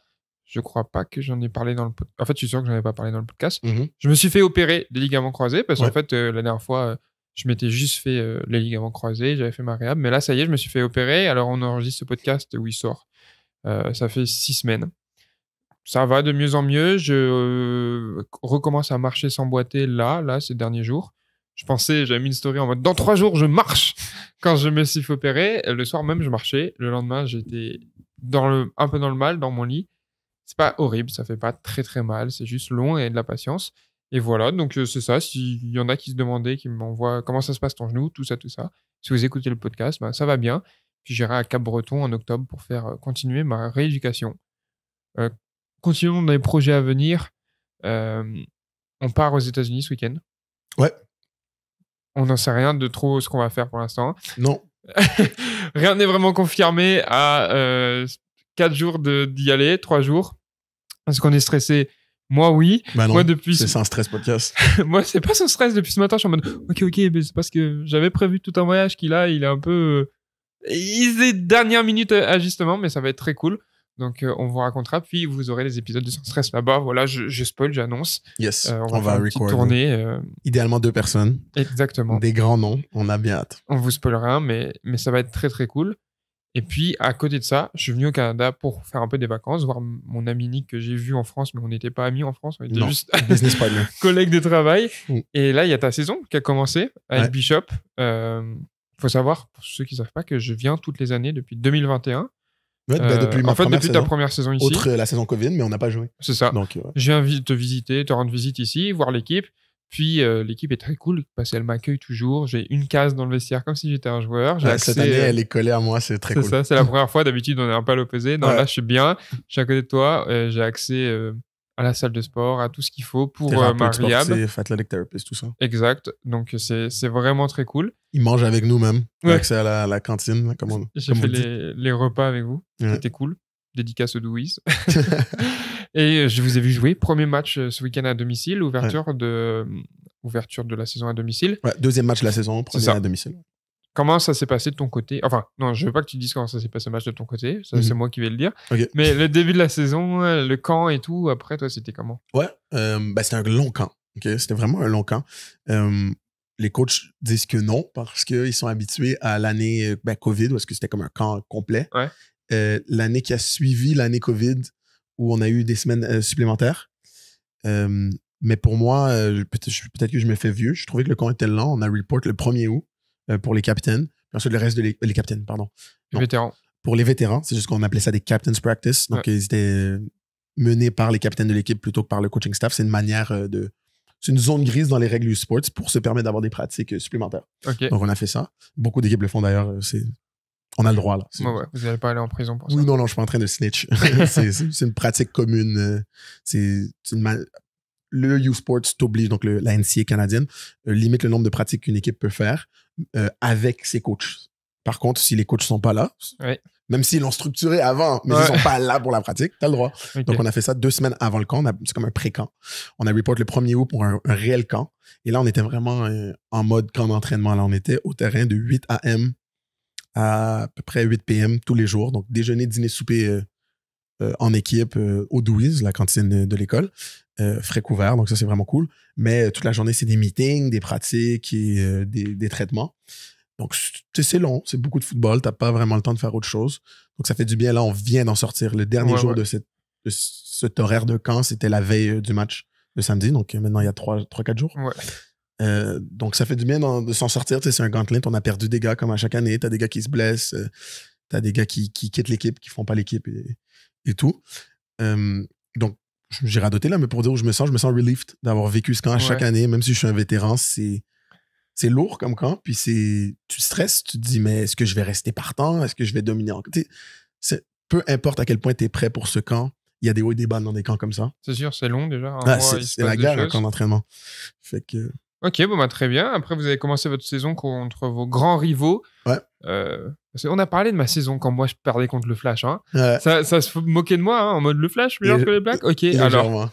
Je crois pas que j'en ai parlé dans le podcast. En fait, je suis sûr que j'en ai pas parlé dans le podcast. Je me suis fait opérer des ligaments croisés parce qu'en fait, la dernière fois, je m'étais juste fait les ligaments croisés, j'avais fait ma réhab. Mais là, ça y est, je me suis fait opérer. Alors, on enregistre ce podcast où il sort. Ça fait 6 semaines. Ça va de mieux en mieux. Je recommence à marcher sans boiter là, ces derniers jours. J'avais mis une story en mode dans 3 jours, je marche quand je me suis fait opérer. Le soir même, je marchais. Le lendemain, j'étais un peu dans le mal, dans mon lit. C'est pas horrible, ça fait pas très très mal, c'est juste long et de la patience. Et voilà, donc c'est ça. S'il y en a qui se demandaient, qui m'envoient comment ça se passe ton genou, tout ça. Si vous écoutez le podcast, ça va bien. Puis j'irai à Cap-Breton en octobre pour faire continuer ma rééducation. Continuons dans les projets à venir. On part aux États-Unis ce week-end. Ouais. On n'en sait rien de trop ce qu'on va faire pour l'instant. Non. Rien n'est vraiment confirmé à 4 jours d'y aller, 3 jours. Est-ce qu'on est stressé? Moi, oui. Bah non, moi, depuis... c'est sans stress podcast. Moi, c'est pas sans stress. Depuis ce matin, je suis en mode ok, mais c'est parce que j'avais prévu tout un voyage il est un peu... Il est dernière minute ajustement, mais ça va être très cool. Donc, on vous racontera. Puis, vous aurez les épisodes de Sans Stress là-bas. Voilà, je spoil, j'annonce. Yes, on va record. Tourner. Idéalement 2 personnes. Exactement. Des grands noms. On a bien hâte. On vous spoil rien, mais ça va être très, très cool. Et puis, à côté de ça, je suis venu au Canada pour faire un peu des vacances, voir mon ami Nick que j'ai vu en France, mais on n'était pas amis en France, on était juste business partner. collègues de travail. Et là, il y a ta saison qui a commencé avec Bishop. Faut savoir, pour ceux qui ne savent pas, que je viens toutes les années depuis 2021. Depuis ta première saison ici. Outre la saison Covid, mais on n'a pas joué. C'est ça. Donc, je viens te visiter, te rendre visite ici, voir l'équipe. Puis l'équipe est très cool parce qu'elle m'accueille toujours. J'ai une case dans le vestiaire comme si j'étais un joueur. Cette année, elle est collée à moi, c'est très cool. C'est ça, c'est la première fois. D'habitude, on est un peu à l'opposé. Non, là, je suis bien. Je suis à côté de toi. J'ai accès à la salle de sport, à tout ce qu'il faut pour ma réhab. Athletic therapist, tout ça. Exact. Donc, c'est vraiment très cool. Ils mangent avec nous même. Accès à la cantine. J'ai fait les repas avec vous. C'était cool. Dédicace aux Douis. Et je vous ai vu jouer. Premier match ce week-end à domicile. Ouverture de la saison à domicile. Ouais, 2e match de la saison, premier à domicile. Comment ça s'est passé de ton côté? Enfin, non, je veux pas que tu dises comment ça s'est passé le match de ton côté. Ça, c'est moi qui vais le dire. Okay. Mais le début de la saison, le camp et tout, après, toi, c'était comment? Ouais, c'était un long camp. Okay? C'était vraiment un long camp. Les coachs disent que non parce qu'ils sont habitués à l'année COVID, parce que c'était comme un camp complet. Ouais. L'année qui a suivi l'année COVID, où on a eu des semaines supplémentaires. Mais pour moi, peut-être que je me fais vieux. Je trouvais que le camp était lent. On a report le 1er août pour les capitaines. Puis ensuite, le reste les capitaines, pardon. Les vétérans. Pour les vétérans, c'est juste qu'on appelait ça des Captain's Practice. Donc, ils étaient menés par les capitaines de l'équipe plutôt que par le coaching staff. C'est une manière c'est une zone grise dans les règles du sport pour se permettre d'avoir des pratiques supplémentaires. Okay. Donc, on a fait ça. Beaucoup d'équipes le font d'ailleurs. On a le droit, là. Ouais, vous n'allez pas aller en prison pour ça. Oui, non, je suis pas en train de snitch. c'est une pratique commune. Le U-Sports t'oblige, donc la NCAA canadienne, limite le nombre de pratiques qu'une équipe peut faire avec ses coachs. Par contre, si les coachs sont pas là, même s'ils l'ont structuré avant, mais ils sont pas là pour la pratique, t'as le droit. Okay. Donc, on a fait ça 2 semaines avant le camp. C'est comme un pré-camp. On a report le 1er août pour un réel camp. Et là, on était vraiment en mode camp d'entraînement. Là, on était au terrain de 8 a.m. à peu près 8 p.m. tous les jours. Donc, déjeuner, dîner, souper en équipe au Douis, la cantine de l'école. Frais couverts, donc ça, c'est vraiment cool. Mais toute la journée, c'est des meetings, des pratiques et des traitements. Donc, c'est long, c'est beaucoup de football. T'as pas vraiment le temps de faire autre chose. Donc, ça fait du bien. Là, on vient d'en sortir. Le dernier jour de cet horaire de camp, c'était la veille du match le samedi. Donc, maintenant, il y a 3-4 jours. Ouais. Donc, ça fait du bien de s'en sortir. C'est un gauntlet. On a perdu des gars comme à chaque année. T'as des gars qui se blessent. T'as des gars qui quittent l'équipe, qui font pas l'équipe et tout. Donc, j'ai radoté là, mais pour dire où je me sens relieved d'avoir vécu ce camp chaque année, même si je suis un vétéran. C'est lourd comme camp, puis tu stresses, tu te dis, mais est-ce que je vais rester partant? Est-ce que je vais dominer? peu importe à quel point tu es prêt pour ce camp, il y a des hauts et des bas dans des camps comme ça. C'est sûr, c'est long déjà. Un mois, C'est la guerre, un camp d'entraînement. Fait que... Ok, bon, bah, très bien. Après, vous avez commencé votre saison contre vos grands rivaux. Ouais. On a parlé de ma saison quand moi je perdais contre le Flash. Hein. Ouais. Ça se moquait de moi, hein, en mode le Flash, meilleur que les Blacks. Ok, alors.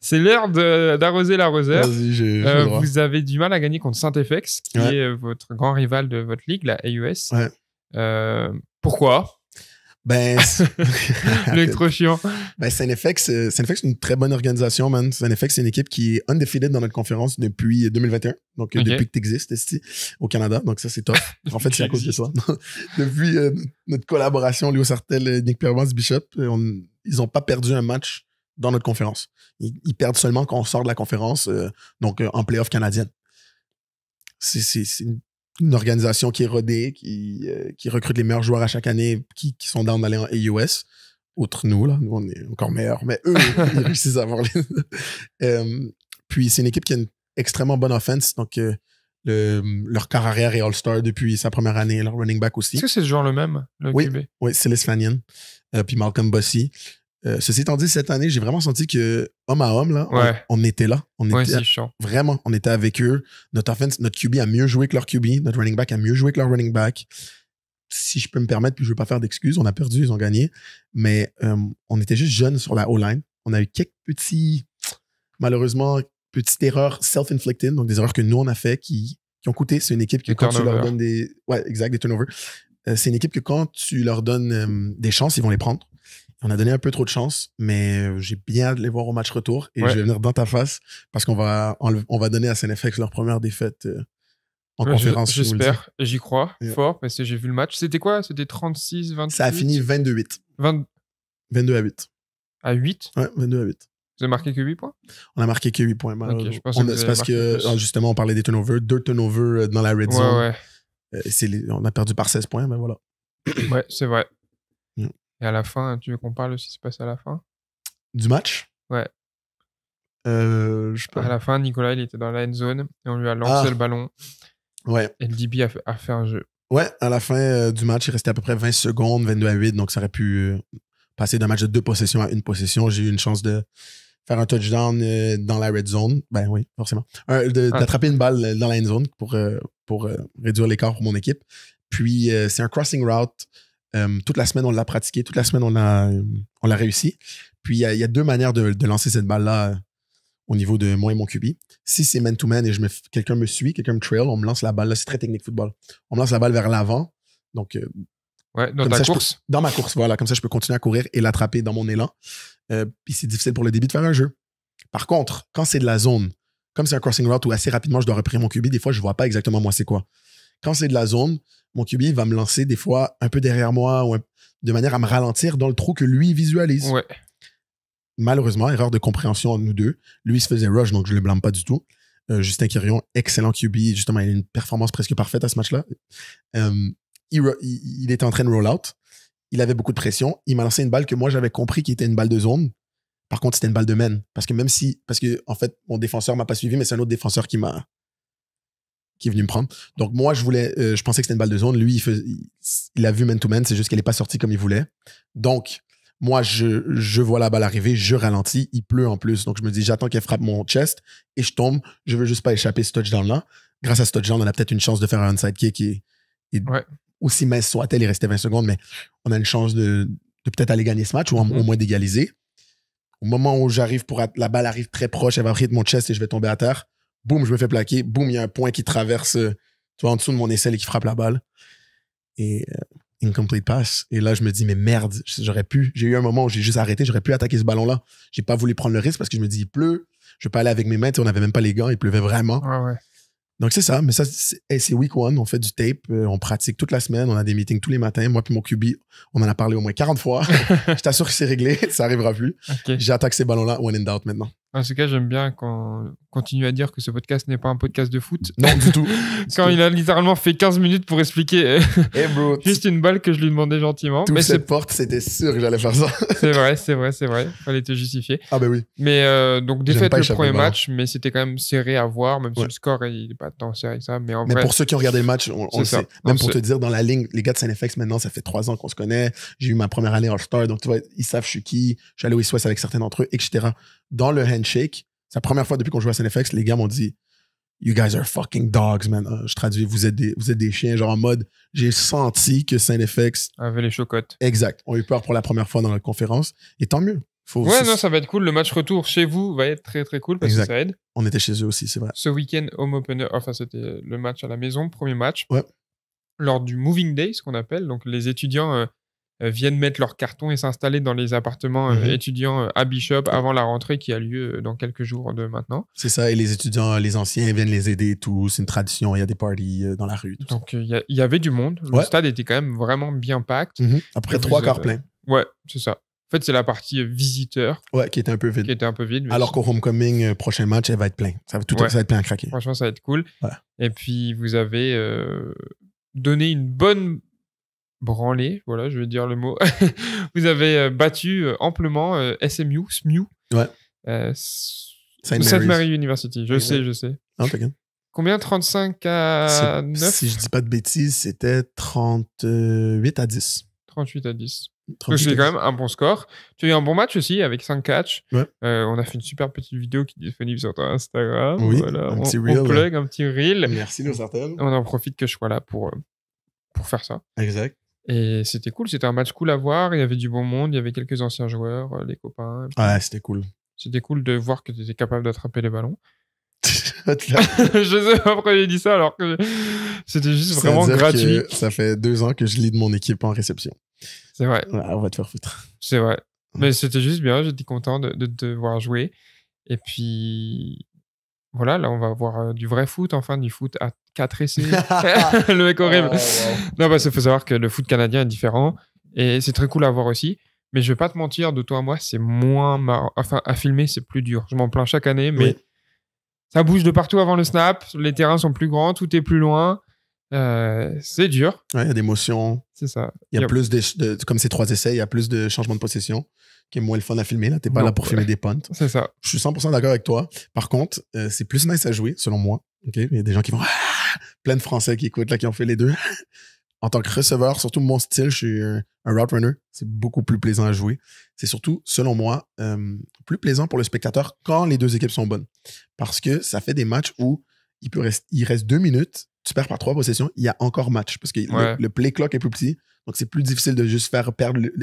C'est l'heure d'arroser l'arroseur. Vas-y, vous avez du mal à gagner contre Saint-FX, qui est votre grand rival de votre ligue, la AUS. Ouais. Pourquoi? Ben, l'électro-chiant. Ben, SNFX, c'est une très bonne organisation, man. SNFX, c'est une équipe qui est undefeated dans notre conférence depuis 2021. Donc, depuis que tu existes ici, au Canada. Donc, ça, c'est top. En fait, c'est à cause de ça. Depuis notre collaboration, Léo Sartel, Nick Pervance, Bishop, ils n'ont pas perdu un match dans notre conférence. Ils perdent seulement quand on sort de la conférence, donc en playoff canadienne. C'est une organisation qui est rodée, qui recrute les meilleurs joueurs à chaque année, qui sont dans d'aller en AUS. Outre nous, là, nous, on est encore meilleurs, mais eux, ils réussissent à avoir les... Puis, c'est une équipe qui a une extrêmement bonne offense, donc leur quart arrière est All-Star depuis sa première année, leur running back aussi. Est-ce que c'est toujours le même, le QB? Oui, Silas Fanian, puis Malcolm Bossy. Ceci étant dit, cette année, j'ai vraiment senti que, homme à homme, là, on était là. Vraiment, on était avec eux. Notre offense, notre QB a mieux joué que leur QB. Notre running back a mieux joué que leur running back. Si je peux me permettre, puis je ne veux pas faire d'excuses, on a perdu, ils ont gagné. Mais on était juste jeunes sur la O-line. On a eu quelques malheureusement, petites erreurs self-inflicted, donc des erreurs que nous, on a fait qui ont coûté. C'est une équipe que quand tu leur donnes des... Ouais, exact, des turnovers. C'est une équipe que quand tu leur donnes des chances, ils vont les prendre. On a donné un peu trop de chance, mais j'ai bien hâte de les voir au match retour et je vais venir dans ta face parce qu'on va donner à SNFX leur première défaite en conférence. J'espère, j'y crois fort parce que j'ai vu le match. C'était quoi? C'était 36, 28? Ça a fini 22-8. 22-8. À 8? Ouais, 22-8. Vous avez marqué que 8 points? On a marqué que 8 points. Okay, c'est parce que justement, on parlait des turnovers. 2 turnovers dans la red zone. On a perdu par 16 points, mais voilà. Ouais, c'est vrai. Et à la fin, tu veux qu'on parle aussi de ce qui se passe à la fin? Du match? Ouais. Je sais pas. À la fin, Nicolas, il était dans la end zone et on lui a lancé le ballon. Ouais. Et le DB a fait un jeu. Ouais, à la fin du match, il restait à peu près 20 secondes, 22-8, donc ça aurait pu passer d'un match de 2 possessions à 1 possession. J'ai eu une chance de faire un touchdown dans la red zone. Ben oui, forcément. D'attraper une balle dans la end zone pour réduire l'écart pour mon équipe. Puis, c'est un crossing route. Toute la semaine, on l'a pratiqué. Toute la semaine, on l'a réussi. Puis, il y a 2 manières de lancer cette balle-là au niveau de moi et mon QB. Si c'est man-to-man et quelqu'un me suit, quelqu'un me trail, on me lance la balle. Là, c'est très technique football. On me lance la balle vers l'avant. Donc, dans ta course? Dans ma course, voilà. Comme ça, je peux continuer à courir et l'attraper dans mon élan. Puis, c'est difficile pour le début de faire un jeu. Par contre, quand c'est de la zone, comme c'est un crossing route où assez rapidement, je dois repérer mon QB, des fois, je ne vois pas exactement moi c'est quoi. Quand c'est de la zone, mon QB va me lancer des fois un peu derrière moi ou de manière à me ralentir dans le trou que lui visualise. Ouais. Malheureusement, erreur de compréhension entre nous deux. Lui, il se faisait rush, donc je ne le blâme pas du tout. Justin Quirion, excellent QB. Justement, il a une performance presque parfaite à ce match-là. Il était en train de roll out. Il avait beaucoup de pression. Il m'a lancé une balle que moi, j'avais compris qui était une balle de zone. Par contre, c'était une balle de man. Parce que en fait, mon défenseur ne m'a pas suivi, mais c'est un autre défenseur qui est venu me prendre. Donc, moi, je pensais que c'était une balle de zone. Lui, il a vu man-to-man. C'est juste qu'elle n'est pas sortie comme il voulait. Donc, moi, je vois la balle arriver. Je ralentis. Il pleut en plus. Donc, je me dis, j'attends qu'elle frappe mon chest et je tombe. Je veux juste pas échapper ce touchdown-là. Grâce à ce touchdown, on a peut-être une chance de faire un onside kick et aussi mince soit-elle, il restait 20 secondes, mais on a une chance de peut-être aller gagner ce match ou au moins d'égaliser. Au moment où la balle arrive très proche, elle va arriver de mon chest et je vais tomber à terre. Boum, je me fais plaquer. Boum, il y a un point qui traverse en dessous de mon aisselle et qui frappe la balle. Et incomplete pass. Et là, je me dis, mais merde, j'aurais pu. J'ai eu un moment où j'ai juste arrêté. J'aurais pu attaquer ce ballon-là. J'ai pas voulu prendre le risque parce que je me dis, il pleut. Je vais pas aller avec mes mains. On n'avait même pas les gants. Il pleuvait vraiment. Ouais. Donc, c'est ça. Mais ça, c'est week 1. On fait du tape. On pratique toute la semaine. On a des meetings tous les matins. Moi puis mon QB, on en a parlé au moins 40 fois. Je t'assure que c'est réglé. Ça arrivera plus. Okay. J'attaque ces ballons-là one and out maintenant. En tout cas, j'aime bien quand on continue à dire que ce podcast n'est pas un podcast de foot. Non, du tout. Quand il a littéralement fait 15 minutes pour expliquer Hey bro, juste une balle que je lui demandais gentiment. tout Mais cette porte, c'était sûr que j'allais faire ça. c'est vrai. Fallait te justifier. Ah ben oui. Mais donc, J'aime défaite pas le échapper premier le ballon. match, mais c'était quand même serré à voir, même si Ouais. le score il n'est pas tant serré que ça. Mais en Mais vrai, pour ceux qui ont regardé le match, on C'est le ça. sait. Même On pour sait. te dire, dans la ligne, les gars de SNFX, maintenant, ça fait 3 ans qu'on se connaît. J'ai eu ma première année All-Star, donc tu vois, ils savent je suis qui. Je suis allé au East West avec certains d'entre eux, etc. Dans le handshake, c'est la première fois depuis qu'on joue à SNFX, les gars m'ont dit You guys are fucking dogs, man. Je traduis, vous êtes des chiens, genre en mode, j'ai senti que SNFX, avec les chocottes. exact, ont eu peur pour la première fois dans la conférence. Et tant mieux. Ouais, non, ça va être cool. Le match retour chez vous va être très très cool parce Exact. que ça aide. On était chez eux aussi, c'est vrai. Ce week-end, home opener, enfin, c'était le match à la maison, premier match. Ouais. Lors du moving day, ce qu'on appelle. Donc, les étudiants viennent mettre leurs cartons et s'installer dans les appartements étudiants à Bishop avant la rentrée qui a lieu dans quelques jours de maintenant. C'est ça, et les étudiants, les anciens viennent les aider et tout. C'est une tradition, il y a des parties dans la rue. Tout ça. Donc, il y avait du monde. Le Ouais. stade était quand même vraiment bien packed. Après Et 3 vous quarts êtes, pleins. Ouais, c'est ça. En fait, c'est la partie visiteur Ouais, qui était un peu vide. qui était un peu vide. Mais Alors qu'au homecoming, prochain match, elle va être plein. Ça va Ouais. ça va être plein à craquer. franchement, ça va être cool. Ouais. Et puis, vous avez donné une bonne branlée, voilà, je vais dire le mot. Vous avez battu amplement SMU. Ouais. Sainte Mary's. Mary University. Je Exact. sais. Non, t'inquiète. Combien? 35 à 9? Si je dis pas de bêtises, c'était 38 à 10. 38 à 10. Donc 38 c'est à quand 10. même un bon score. Tu as eu un bon match aussi avec 5 catchs. Ouais. On a fait une super petite vidéo qui est disponible sur ton Instagram. Oui, voilà. un petit on reel, plug, un petit reel. Merci, nos certaines. On en profite que je sois là pour faire ça. Exact. Et c'était cool, c'était un match cool à voir. Il y avait du bon monde, il y avait quelques anciens joueurs, les copains. Ouais, c'était cool. C'était cool de voir que tu étais capable d'attraper les ballons. Ça Je sais pas pourquoi j'ai dit ça alors que c'était juste veut vraiment dire gratuit. que ça fait 2 ans que je lead mon équipe en réception. C'est vrai, Ouais, on va te faire foutre. c'est vrai. Mais c'était juste bien, j'étais content de te voir jouer. Et puis voilà, là on va voir du vrai foot, enfin du foot à 4 essais. Le mec horrible. Oh, wow. Non, parce qu'il faut savoir que le foot canadien est différent et c'est très cool à voir aussi. Mais je vais pas te mentir, de toi à moi, c'est moins marrant. Enfin, à filmer, c'est plus dur. Je m'en plains chaque année, mais Oui. ça bouge de partout avant le snap. Les terrains sont plus grands, tout est plus loin. C'est dur, Ouais, il y a des motions. c'est ça. Il y a plus comme c'est 3 essais, il y a plus de changements de possession, qui est moins le fun à filmer. Là, t'es pas Non, là pour filmer des punts. C'est ça. Je suis 100% d'accord avec toi. Par contre, c'est plus nice à jouer, selon moi. Ok, il y a des gens qui vont plein de Français qui écoutent là, qui ont fait les deux. En tant que receveur, surtout mon style, je suis un route runner. C'est beaucoup plus plaisant à jouer. C'est surtout, selon moi, plus plaisant pour le spectateur quand les deux équipes sont bonnes. Parce que ça fait des matchs où il reste 2 minutes, tu perds par 3 possessions, il y a encore match. Parce que Ouais. le play clock est plus petit. Donc, c'est plus difficile de juste faire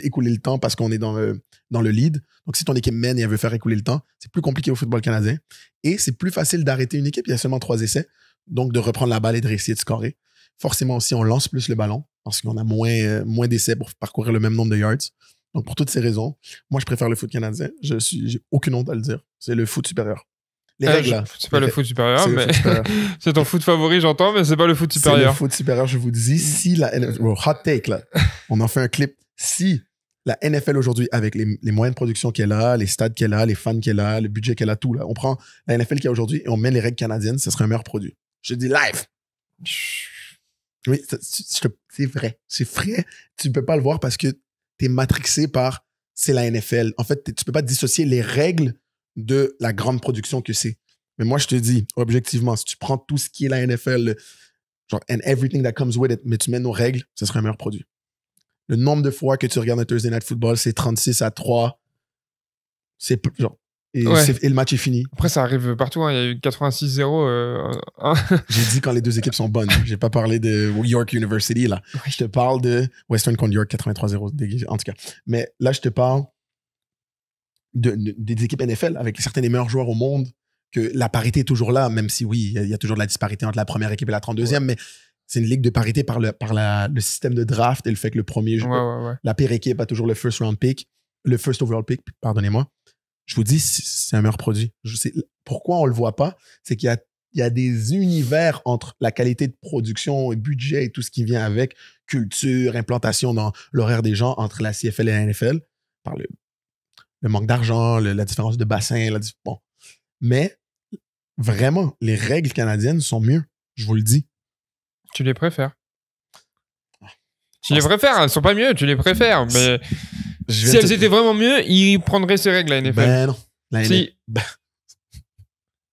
écouler le temps parce qu'on est dans le lead. Donc, si ton équipe mène et elle veut faire écouler le temps, c'est plus compliqué au football canadien. Et c'est plus facile d'arrêter une équipe. Il y a seulement 3 essais. Donc, de reprendre la balle et de réussir de scorer. Forcément aussi, on lance plus le ballon parce qu'on a moins d'essais pour parcourir le même nombre de yards. Donc, pour toutes ces raisons, moi, je préfère le foot canadien. J'ai aucune honte à le dire. C'est le foot supérieur. Les règles, là. C'est pas le foot supérieur, C'est le mais foot supérieur. c'est ton foot favori, j'entends, mais c'est pas le foot C'est le supérieur. foot supérieur, je vous dis. Si la NFL, hot take, là, on en fait un clip. Si la NFL aujourd'hui, avec les moyens de production qu'elle a, les stades qu'elle a, les fans qu'elle a, le budget qu'elle a, tout, là, on prend la NFL qu'il y a aujourd'hui et on met les règles canadiennes, ça serait un meilleur produit. Je dis live. Oui, c'est vrai. C'est vrai. Tu ne peux pas le voir parce que tu es matrixé par c'est la NFL. En fait, tu peux pas dissocier les règles de la grande production que c'est. Mais moi, je te dis, objectivement, si tu prends tout ce qui est la NFL, genre, and everything that comes with it, mais tu mets nos règles, ce serait un meilleur produit. Le nombre de fois que tu regardes un Thursday Night Football, c'est 36-3. C'est genre. Et, Ouais. et le match est fini. Après, ça arrive partout. Hein. Il y a eu 86-0. J'ai dit quand les deux équipes sont bonnes. J'ai pas parlé de York University, là. Oui. Je te parle de Western contre York 83-0, en tout cas. Mais là, je te parle des équipes NFL avec certains des meilleurs joueurs au monde, que la parité est toujours là, même si oui, il y a toujours de la disparité entre la première équipe et la 32e, mais c'est une ligue de parité par le système de draft et le fait que le premier Ouais. la pire équipe a toujours le first overall pick, pardonnez-moi. Je vous dis, c'est un meilleur produit. Je sais pourquoi on le voit pas, c'est qu'il y a des univers entre la qualité de production et budget et tout ce qui vient avec, culture, implantation dans l'horaire des gens entre la CFL et la NFL, par le manque d'argent, la différence de bassin. Bon, Mais vraiment, les règles canadiennes sont mieux. Je vous le dis. Tu les préfères. Tu les préfères, elles sont pas mieux, tu les préfères. Mais si elles étaient vraiment mieux, ils prendraient ces règles, la NFL. Ben non.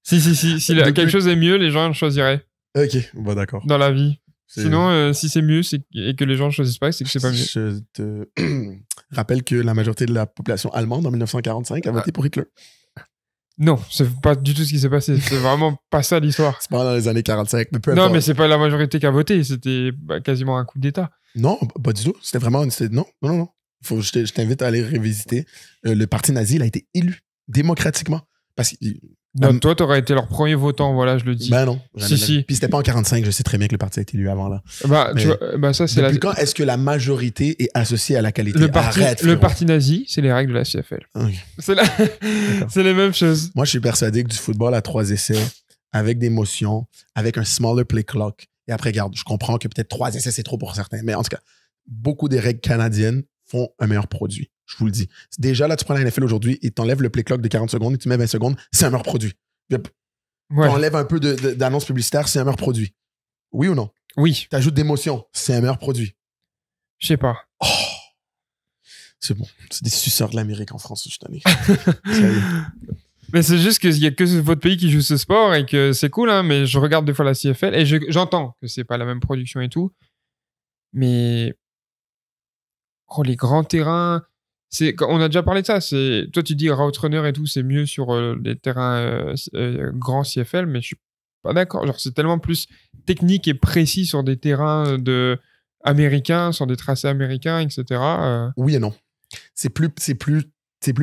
Si quelque chose est mieux, les gens le choisiraient. Ok, bon, d'accord. Dans la vie. Sinon, si c'est mieux et que les gens ne choisissent pas, c'est que c'est pas mieux. Je te rappelle que la majorité de la population allemande en 1945 a voté pour Hitler. Non, c'est pas du tout ce qui s'est passé. C'est vraiment pas ça l'histoire. C'est pas dans les années 45, mais peu Non, importe. mais c'est pas la majorité qui a voté. C'était quasiment un coup d'État. Non, pas du tout. C'était vraiment... Non. Je t'invite à aller revisiter. Le parti nazi, il a été élu démocratiquement. Parce que... Non, toi, t'aurais été leur premier votant, voilà, je le dis. Ben non. Si. Puis c'était pas en 45, je sais très bien que le parti a été élu avant là. Tu vois, ça, c'est depuis quand est-ce que la majorité est associée à la qualité? Le parti nazi, c'est les règles de la CFL. Okay. C'est les mêmes choses. Moi, je suis persuadé que du football à 3 essais, avec des motions, avec un smaller play clock, et après, regarde, je comprends que peut-être 3 essais, c'est trop pour certains, mais en tout cas, beaucoup des règles canadiennes font un meilleur produit. Je vous le dis. Déjà, là, tu prends la NFL aujourd'hui et tu enlèves le play clock de 40 secondes et tu mets 20 secondes, c'est un meilleur produit. Tu enlèves un peu d'annonce publicitaire, c'est un meilleur produit. Oui ou non? Oui. Tu ajoutes d'émotion, c'est un meilleur produit. Je sais pas. Oh, c'est bon. C'est des suceurs de l'Amérique en France, cette année. Mais c'est juste qu'il y a que votre pays qui joue ce sport et que c'est cool, hein, mais je regarde des fois la CFL et j'entends que c'est pas la même production et tout. Mais les grands terrains, on a déjà parlé de ça. Toi, tu dis route runner et tout, c'est mieux sur les terrains grands CFL, mais je suis pas d'accord. Genre, c'est tellement plus technique et précis sur des terrains américains, sur des tracés américains, etc. Oui et non. C'est plus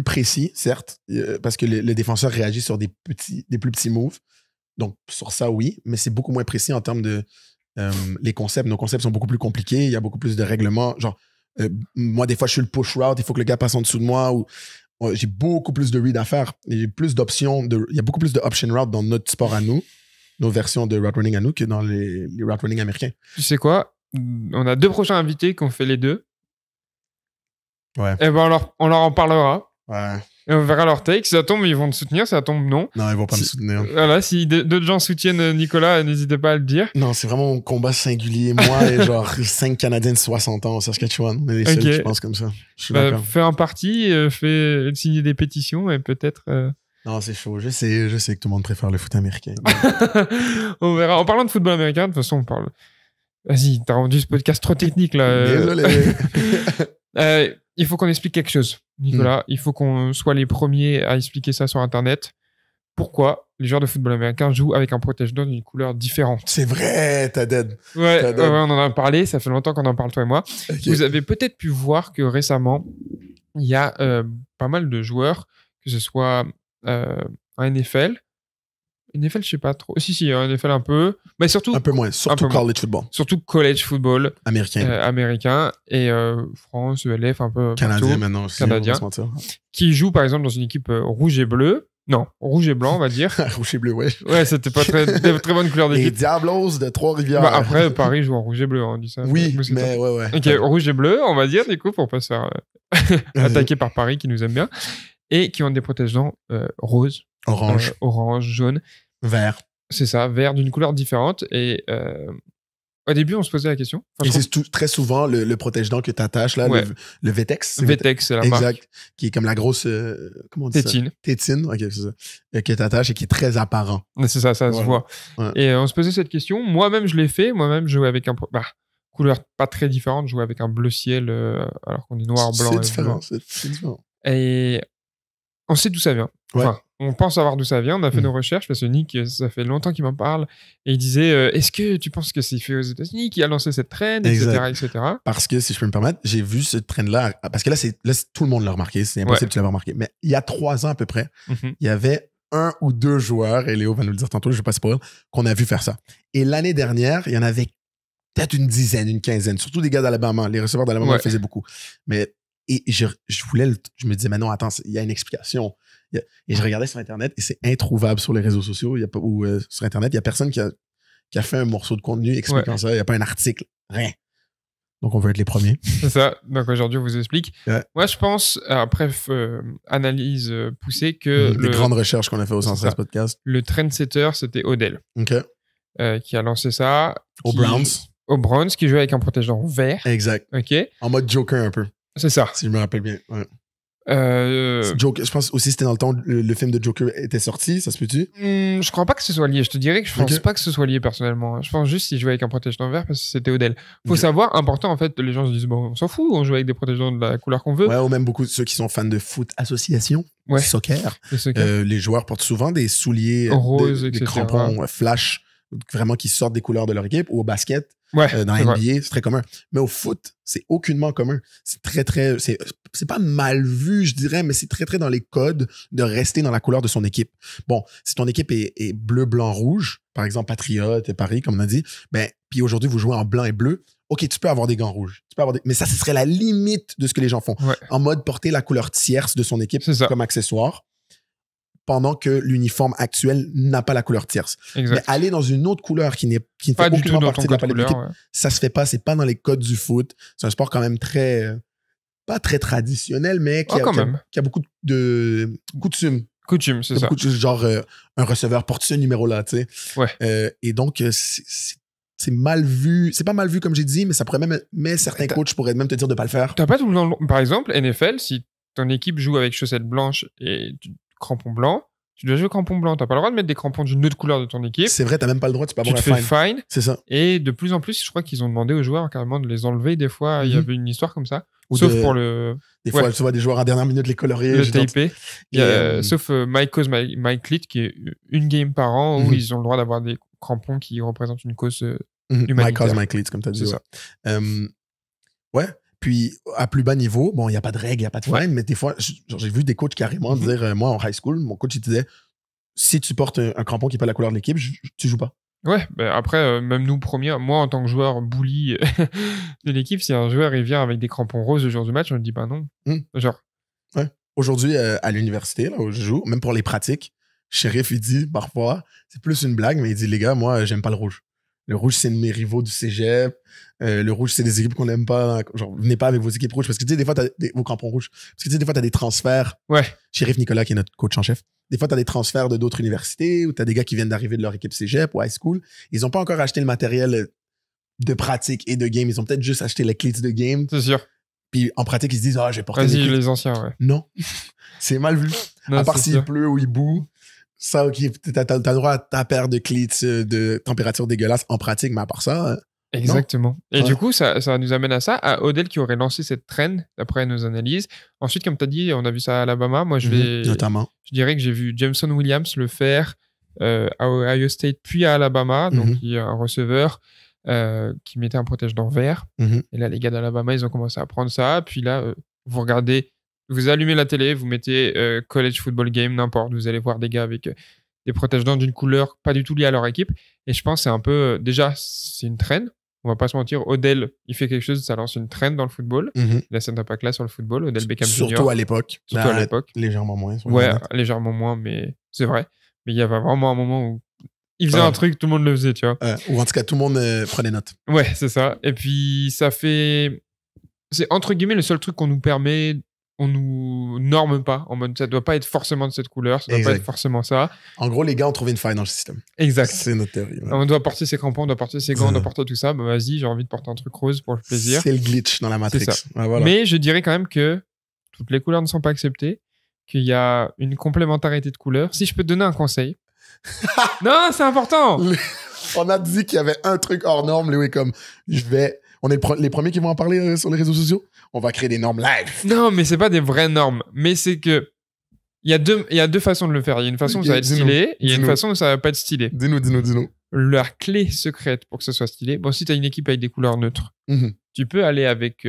précis, certes, parce que le défenseur réagit sur des plus petits moves. Donc, sur ça, oui, mais c'est beaucoup moins précis en termes de les concepts. Nos concepts sont beaucoup plus compliqués. Il y a beaucoup plus de règlements. Genre, moi, des fois, je suis le push route. Il faut que le gars passe en dessous de moi. J'ai beaucoup plus de read à faire. J'ai plus d'options. Il y a beaucoup plus de option route dans notre sport à nous, nos versions de route running à nous, que dans les route running américains. Tu sais quoi? On a 2 prochains invités qui ont fait les 2. Ouais. Et ben on leur en parlera. Ouais. Et on verra leur take. Si ça tombe, ils vont te soutenir. Si ça tombe, non. Non, ils vont pas me soutenir. Voilà, si d'autres gens soutiennent Nicolas, n'hésitez pas à le dire. Non, c'est vraiment mon combat singulier. Moi et genre 5 Canadiens de 60 ans au Saskatchewan. On est les seuls qui pensent comme ça. Je suis d'accord. Fais un parti, fais signer des pétitions et peut-être... Non, c'est chaud. Je sais que tout le monde préfère le foot américain. On verra. En parlant de football américain, de toute façon, on parle... Vas-y, t'as rendu ce podcast trop technique, là. Désolé. Il faut qu'on explique quelque chose, Nicolas. Il faut qu'on soit les premiers à expliquer ça sur Internet. Pourquoi les joueurs de football américain jouent avec un protège-dents d'une couleur différente? C'est vrai, t'as dead. Ouais, on en a parlé. Ça fait longtemps qu'on en parle, toi et moi. Okay. Vous avez peut-être pu voir que récemment, il y a pas mal de joueurs, que ce soit en NFL. NFL, je sais pas trop. Si, NFL un peu. Mais surtout... Un peu moins. Surtout college football. Surtout college football. Américain. Et France, ELF, un peu Canadien partout. maintenant aussi. Canadien. Qui joue, par exemple, dans une équipe rouge et bleu. Non, rouge et blanc, on va dire. Rouge et bleu, ouais. Ouais, c'était pas très bonne couleur d'équipe. Les Diablos de Trois-Rivières. Bah, après, Paris joue en rouge et bleu, on dit ça. Oui, mais ouais. Ok, rouge et bleu, on va dire, du coup, pour pas se faire attaquer par Paris, qui nous aime bien. Et qui ont des protège-dents roses. Orange, jaune. Vert. C'est ça, vert d'une couleur différente. Et au début, on se posait la question. Et c'est très souvent le protège-dents que tu attaches, là, le Vetex. Vetex, c'est la marque. Exact. Qui est comme la grosse. Comment on dit tétine. Ça? Tétine, ok, c'est ça. Que tu attaches et qui est très apparent. C'est ça, se voit. Ouais. Et on se posait cette question. Moi-même, je l'ai fait. Moi-même, je jouais avec couleur pas très différente. Je jouais avec un bleu ciel alors qu'on est noir, blanc. C'est différent. C'est différent. Et on sait d'où ça vient. Enfin, on pense savoir d'où ça vient. On a fait nos recherches parce que Nick, ça fait longtemps qu'il m'en parle. Et il disait est-ce que tu penses que c'est fait aux États-Unis qui a lancé cette trend, etc. Parce que, si je peux me permettre, j'ai vu ce trend-là. Parce que là, tout le monde l'a remarqué. C'est impossible que tu l'aies remarqué. Mais il y a 3 ans à peu près, il y avait 1 ou 2 joueurs, et Léo va nous le dire tantôt, je ne vais pas spoiler, qu'on a vu faire ça. Et l'année dernière, il y en avait peut-être une dizaine, une quinzaine. Surtout des gars d'Alabama. Les receveurs d'Alabama le faisaient beaucoup. Et je me disais, mais non, attends, il y a une explication. Et je regardais sur Internet et c'est introuvable sur les réseaux sociaux ou sur Internet. Il n'y a personne qui a fait un morceau de contenu expliquant ça. Il n'y a pas un article, rien. Donc, on veut être les premiers. C'est ça. Donc aujourd'hui, on vous explique. Ouais. Moi, je pense, après analyse poussée, que Les grandes recherches qu'on a fait au 113 podcast. Le trendsetter, c'était Odell. OK. Qui a lancé ça. Aux Browns. Aux Browns, qui jouait avec un protège-dents vert. Exact. OK. En mode Joker un peu. C'est ça. Si je me rappelle bien. Ouais. Joker, je pense aussi c'était dans le temps le film de Joker était sorti, ça se peut-tu? Je crois pas que ce soit lié. Je te dirais que je pense pas que ce soit lié personnellement. Je pense juste qu'il jouait avec un protège-dents vert parce que c'était Odell. Faut savoir, important en fait, les gens se disent bon, on s'en fout, on joue avec des protège-dents de la couleur qu'on veut. Ouais, ou même beaucoup de ceux qui sont fans de foot association, soccer. Les joueurs portent souvent des souliers roses, des crampons flash, vraiment qui sortent des couleurs de leur équipe, ou au basket. Dans la NBA, c'est très commun. Mais au foot, c'est aucunement commun. C'est très, c'est pas mal vu, je dirais, mais c'est très dans les codes de rester dans la couleur de son équipe. Bon, si ton équipe est bleu, blanc, rouge, par exemple Patriote et Paris, comme on a dit, ben, puis aujourd'hui vous jouez en blanc et bleu, ok, tu peux avoir des gants rouges. Mais ça, ce serait la limite de ce que les gens font. En mode porter la couleur tierce de son équipe comme accessoire, pendant que l'uniforme actuel n'a pas la couleur tierce. Exact. Mais aller dans une autre couleur qui ne fait aucunement partie de la palette d'équipe, ça se fait pas, c'est pas dans les codes du foot. C'est un sport quand même pas très traditionnel, mais qui a beaucoup de coutumes. Coutume, c'est ça. Genre, un receveur porte ce numéro-là, tu sais. Et donc, c'est mal vu. C'est pas mal vu, comme j'ai dit, mais ça pourrait même... Mais certains coachs pourraient même te dire de pas le faire. T'as pas tout le temps... Par exemple, NFL, si ton équipe joue avec chaussettes blanches et crampons blancs, tu dois jouer crampons blancs. T'as pas le droit de mettre des crampons d'une autre couleur de ton équipe. C'est vrai, t'as même pas le droit, tu peux avoir un fine. C'est ça. Et de plus en plus, je crois qu'ils ont demandé aux joueurs carrément de les enlever. Des fois, il y avait une histoire comme ça. Sauf pour le... Des fois, tu vois des joueurs en dernière minute les colorier. Le taper. Sauf Mike Leach, qui est une game par an où ils ont le droit d'avoir des crampons qui représentent une cause humanitaire. Mike Leach, comme tu as dit. C'est ça. Ouais. Puis, à plus bas niveau, bon, il n'y a pas de règles, il n'y a pas de fine, mais des fois, j'ai vu des coachs carrément dire, moi, en high school, mon coach, il disait, si tu portes un crampon qui n'est pas la couleur de l'équipe, tu joues pas. Ouais, ben après, même nous, moi, en tant que joueur bully de l'équipe, si un joueur, il vient avec des crampons roses le jour du match, on lui dit, bah non. Genre. Ouais. Aujourd'hui, à l'université, là où je joue, même pour les pratiques, Sheriff, il dit, parfois, c'est plus une blague, mais il dit, les gars, moi, j'aime pas le rouge. Le rouge, c'est mes rivaux du cégep. Le rouge, c'est des équipes qu'on n'aime pas. Genre, venez pas avec vos équipes rouges. Parce que, tu sais, des fois, t'as vos crampons rouges. Parce que, tu sais, des fois, t'as des transferts. Ouais. Sheriff Nicolas, qui est notre coach en chef. Des fois, t'as des transferts de d'autres universités ou t'as des gars qui viennent d'arriver de leur équipe cégep ou high school. Ils ont pas encore acheté le matériel de pratique et de game. Ils ont peut-être juste acheté les cleats de game. C'est sûr. Puis, en pratique, ils se disent, je vais porter Vas-y, les anciens, ouais. Non. C'est mal vu. Non, à part s'il pleut ou il boue. Ça, ok, t'as le droit à ta paire de cleats de température dégueulasse en pratique, mais à part ça... Exactement. Et du coup, ça nous amène à ça, à Odell qui aurait lancé cette trend, d'après nos analyses. Ensuite, comme tu as dit, on a vu ça à Alabama. Moi, notamment. Je dirais que j'ai vu Jameson Williams le faire à Ohio State, puis à Alabama. Donc, il y a un receveur qui mettait un protège-dents vert. Et là, les gars d'Alabama, ils ont commencé à prendre ça. Puis là, vous regardez... Vous allumez la télé, vous mettez college football game, n'importe. Vous allez voir des gars avec des protège-dents d'une couleur pas du tout liée à leur équipe. Et je pense que c'est un peu... déjà, c'est une trend. On va pas se mentir. Odell, il fait quelque chose, ça lance une trend dans le football. Il a cette impact-là sur le football. Odell Beckham Jr. Surtout à l'époque. Surtout à l'époque. Légèrement moins. Ouais, légèrement moins, mais c'est vrai. Mais il y avait vraiment un moment où il faisait un truc, tout le monde le faisait, tu vois. Ou en tout cas, tout le monde prenait note. Ouais, c'est ça. Et puis, ça fait... C'est entre guillemets le seul truc qu'on nous permet... On nous norme pas en mode ça doit pas être forcément de cette couleur, ça doit pas être forcément ça. En gros, les gars ont trouvé une faille dans le système. Exact. C'est notre théorie. Ouais. On doit porter ses crampons, on doit porter ses gants, on doit porter tout ça. Bah vas-y, j'ai envie de porter un truc rose pour le plaisir. C'est le glitch dans la Matrix. C'est ça. Ouais, voilà. Mais je dirais quand même que toutes les couleurs ne sont pas acceptées, qu'il y a une complémentarité de couleurs. Si je peux te donner un conseil. Non, c'est important. On a dit qu'il y avait un truc hors norme, Louis, comme on est les premiers qui vont en parler sur les réseaux sociaux. On va créer des normes live. Non, mais c'est pas des vraies normes. Mais c'est que il y a deux façons de le faire. Il y a une façon où ça va être stylé, et il y a une façon où ça va pas être stylé. Dis-nous. La clé secrète pour que ce soit stylé. Bon, si t'as une équipe avec des couleurs neutres, tu peux aller avec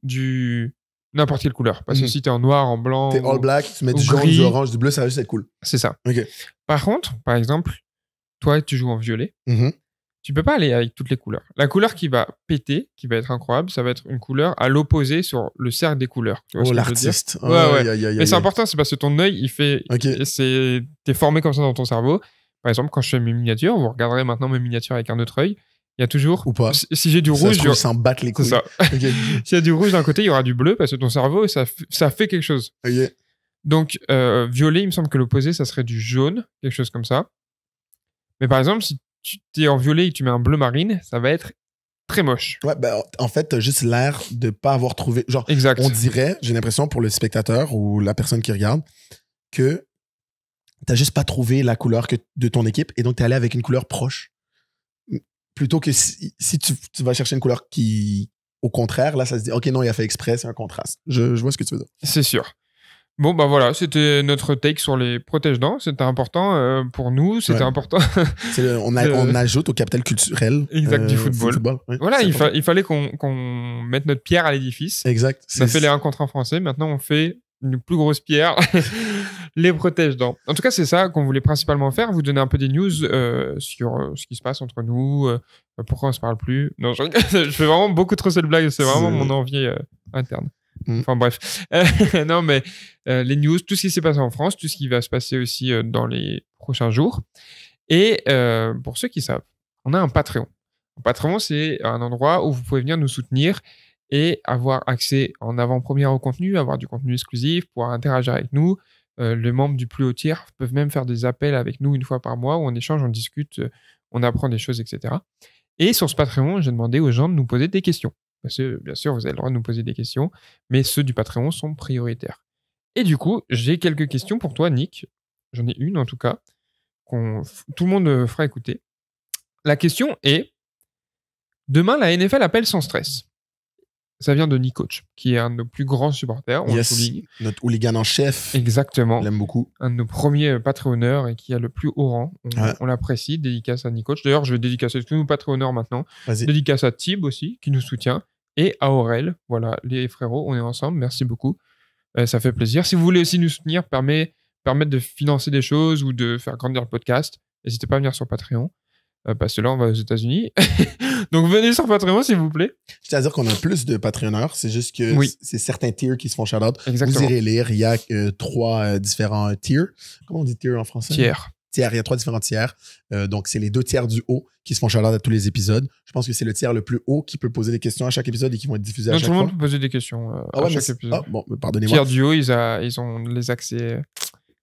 du n'importe quelle couleur. Parce que si t'es en noir, en blanc, t'es all black, tu mets du jaune, du orange, du bleu, ça va juste être cool. C'est ça. Ok. Par contre, par exemple, toi, tu joues en violet. Tu peux pas aller avec toutes les couleurs. La couleur qui va péter, qui va être incroyable, ça va être une couleur à l'opposé sur le cercle des couleurs. Tu vois ce que l'artiste. je veux dire? Ouais. Mais c'est important, c'est parce que ton œil, il fait... T'es formé comme ça dans ton cerveau. Par exemple, quand je fais mes miniatures, vous regarderez maintenant mes miniatures avec un autre œil. Il y a toujours... Ou pas? Si j'ai du Ça rouge... se trouve, ils s'en battent les couilles. C'est ça. Ok. S'il y a du rouge d'un côté, il y aura du bleu parce que ton cerveau, ça fait quelque chose. Ok. Donc, violet, il me semble que l'opposé, ça serait du jaune, quelque chose comme ça. Mais par exemple, si tu es en violet et que tu mets un bleu marine, ça va être très moche. Ouais, ben, en fait, t'as juste l'air de pas avoir trouvé. Genre, Exact. on dirait, j'ai l'impression pour le spectateur ou la personne qui regarde, que t'as juste pas trouvé la couleur de ton équipe et donc t'es allé avec une couleur proche. Plutôt que si tu vas chercher une couleur qui, au contraire, là, ça se dit, OK, non, il a fait exprès, c'est un contraste. Je vois ce que tu veux dire. C'est sûr. Bon, bah voilà, c'était notre take sur les protège-dents. C'était important pour nous, c'était important. On ajoute au capital culturel exact, du football. Ouais, voilà, il fallait qu'on mette notre pierre à l'édifice. Exact. On a fait les 1 contre 1 français, maintenant on fait une plus grosse pierre, les protège-dents. En tout cas, c'est ça qu'on voulait principalement faire, vous donner un peu des news sur ce qui se passe entre nous, pourquoi on se parle plus. Non, je fais vraiment beaucoup trop cette blague, c'est vraiment mon envie interne. Enfin bref. Non, mais les news, tout ce qui s'est passé en France, tout ce qui va se passer aussi dans les prochains jours. Et pour ceux qui savent, on a un Patreon. Un Patreon, c'est un endroit où vous pouvez venir nous soutenir et avoir accès en avant-première au contenu, avoir du contenu exclusif, pouvoir interagir avec nous. Les membres du plus haut tiers peuvent même faire des appels avec nous 1 fois par mois où on échange, on discute, on apprend des choses, etc. Et sur ce Patreon, j'ai demandé aux gens de nous poser des questions. Parce que, bien sûr, vous avez le droit de nous poser des questions, mais ceux du Patreon sont prioritaires. Et du coup, j'ai quelques questions pour toi, Nick. J'en ai une, en tout cas, tout le monde fera écouter. La question est, demain, la NFL appelle sans stress. Ça vient de Nick Coach, qui est un de nos plus grands supporters. On le souligne. Notre hooligan en chef. Exactement. On l'aime beaucoup. Un de nos premiers Patreonneurs et qui a le plus haut rang. On l'apprécie. Dédicace à Nick Coach. D'ailleurs, je vais dédicacer tous nos Patreonneurs maintenant. Vas-y. Dédicace à Tib aussi, qui nous soutient. Et à Aurel. Voilà, les frérots, on est ensemble. Merci beaucoup. Ça fait plaisir. Si vous voulez aussi nous soutenir, permettre de financer des choses ou de faire grandir le podcast, n'hésitez pas à venir sur Patreon. Parce que là, on va aux États-Unis. Donc, venez sur Patreon, s'il vous plaît. C'est-à-dire qu'on a plus de Patreonneurs. C'est juste que c'est certains tiers qui se font shout-out. Exactement. Vous irez lire. Il y a 3 différents tiers. Comment on dit tiers en français? Tiers. Il y a 3 différents tiers. Donc, c'est les 2 tiers du haut qui se font shout-out à tous les épisodes. Je pense que c'est le tiers le plus haut qui peut poser des questions à chaque épisode et qui vont être diffusées à chaque fois. Tout le monde peut poser des questions à chaque épisode. Ah, bon, pardonnez-moi. Tiers du haut, ils ont les accès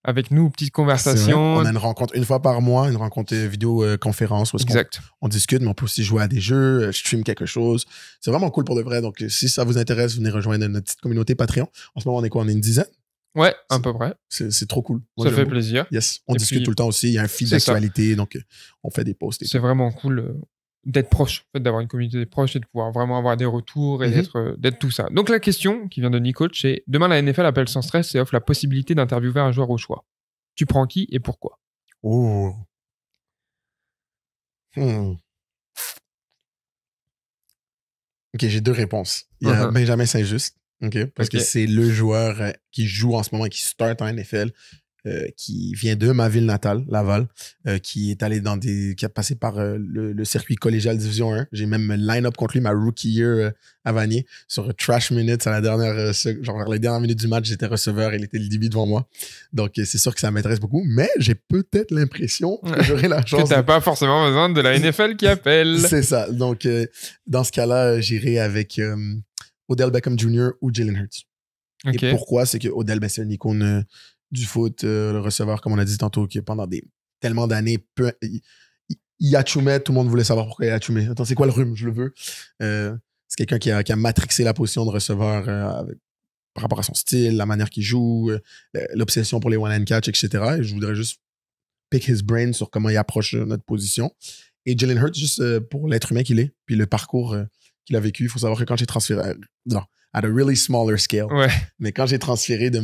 avec nous, petites conversations. On a une rencontre 1 fois par mois, une rencontre vidéo-conférence où on discute, mais on peut aussi jouer à des jeux, stream quelque chose. C'est vraiment cool pour de vrai. Donc, si ça vous intéresse, venez rejoindre notre petite communauté Patreon. En ce moment, on est quoi? On est une dizaine? Ouais, à peu près. C'est trop cool. Moi, ça fait plaisir. Yes. On discute tout le temps aussi. Il y a un feed d'actualité, donc on fait des posts. C'est vraiment cool d'être proche, en fait, d'avoir une communauté proche et de pouvoir vraiment avoir des retours et d'être tout ça. Donc la question qui vient de Nick Coach, c'est demain la NFL appelle sans stress et offre la possibilité d'interviewer un joueur au choix. Tu prends qui et pourquoi? Oh. Ok, j'ai 2 réponses. Il y a Benjamin Saint-Just, parce que c'est le joueur qui joue en ce moment et qui start en NFL. Qui vient de ma ville natale, Laval, qui est allé qui a passé par le circuit collégial Division 1. J'ai même line-up contre lui ma rookie year à Vanier sur Trash Minutes à la dernière, genre vers les dernières minutes du match, j'étais receveur, il était le DB devant moi. Donc c'est sûr que ça m'intéresse beaucoup, mais j'ai peut-être l'impression que j'aurai la chance. Que t'as pas forcément besoin de la NFL qui appelle. C'est ça. Donc dans ce cas-là, j'irai avec Odell Beckham Jr. ou Jalen Hurts. Et pourquoi? C'est que Odell, c'est une icône du foot, le receveur, comme on a dit tantôt, qui pendant tellement d'années, il a chumé, tout le monde voulait savoir pourquoi il a chumé. Attends, c'est quoi le rhume? Je le veux. C'est quelqu'un qui a matrixé la position de receveur par rapport à son style, la manière qu'il joue, l'obsession pour les one-hand catch, etc. Et je voudrais juste pick his brain sur comment il approche notre position. Et Jalen Hurts, juste pour l'être humain qu'il est, puis le parcours qu'il a vécu. Il faut savoir que quand j'ai transféré... at a really smaller scale. Ouais. Mais quand j'ai transféré de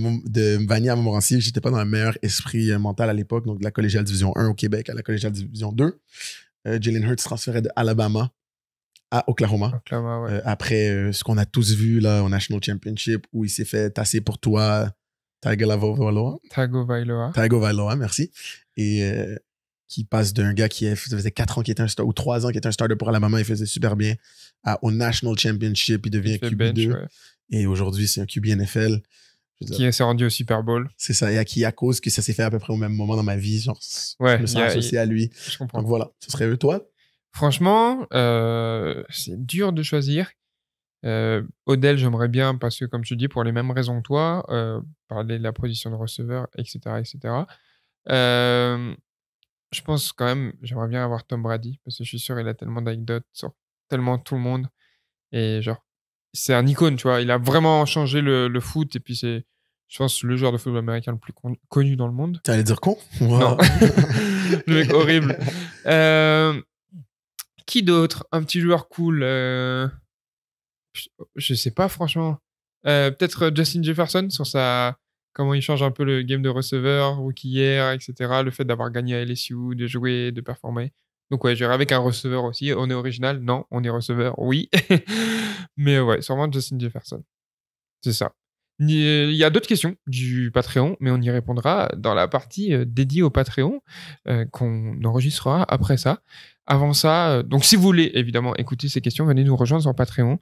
Vanier à Montmorency, j'étais pas dans le meilleur esprit mental à l'époque, donc de la collégiale division 1 au Québec à la collégiale division 2. Jalen Hurts transférait de Alabama à Oklahoma. Après ce qu'on a tous vu là au National Championship où il s'est fait tasser pour toi Tagovailoa, merci. Et qui passe d'un gars ça faisait 4 ans qu'il était un starter, ou 3 ans qu'il était un starter pour Alabama, il faisait super bien, au National Championship, il devient QB2. Et aujourd'hui, c'est un QB NFL. Qui s'est rendu au Super Bowl. C'est ça, et à cause que ça s'est fait à peu près au même moment dans ma vie, genre, je me sens associé à lui. Je comprends. Donc voilà, ce serait toi? Franchement, c'est dur de choisir. Odell, j'aimerais bien parce que, comme tu dis, pour les mêmes raisons que toi, parler de la position de receveur, etc., etc. Je pense quand même, j'aimerais bien avoir Tom Brady parce que je suis sûr il a tellement d'anecdotes sur tellement tout le monde et genre, c'est un icône, tu vois. Il a vraiment changé le foot et puis c'est, je pense, le joueur de football américain le plus connu dans le monde. T'allais dire con? Non, Wow. le mec horrible. Qui d'autre? Un petit joueur cool. Je sais pas, franchement. Peut-être Justin Jefferson sur sa. Comment il change un peu le game de receveur, rookie year, etc. Le fait d'avoir gagné à LSU, de jouer, de performer. Donc, ouais, j'irai avec un receveur aussi. On est original? Non. On est receveur? Oui. Mais ouais, sûrement Justin Jefferson. C'est ça. Il y a d'autres questions du Patreon, mais on y répondra dans la partie dédiée au Patreon qu'on enregistrera après ça. Avant ça, donc si vous voulez évidemment écouter ces questions, venez nous rejoindre sur Patreon.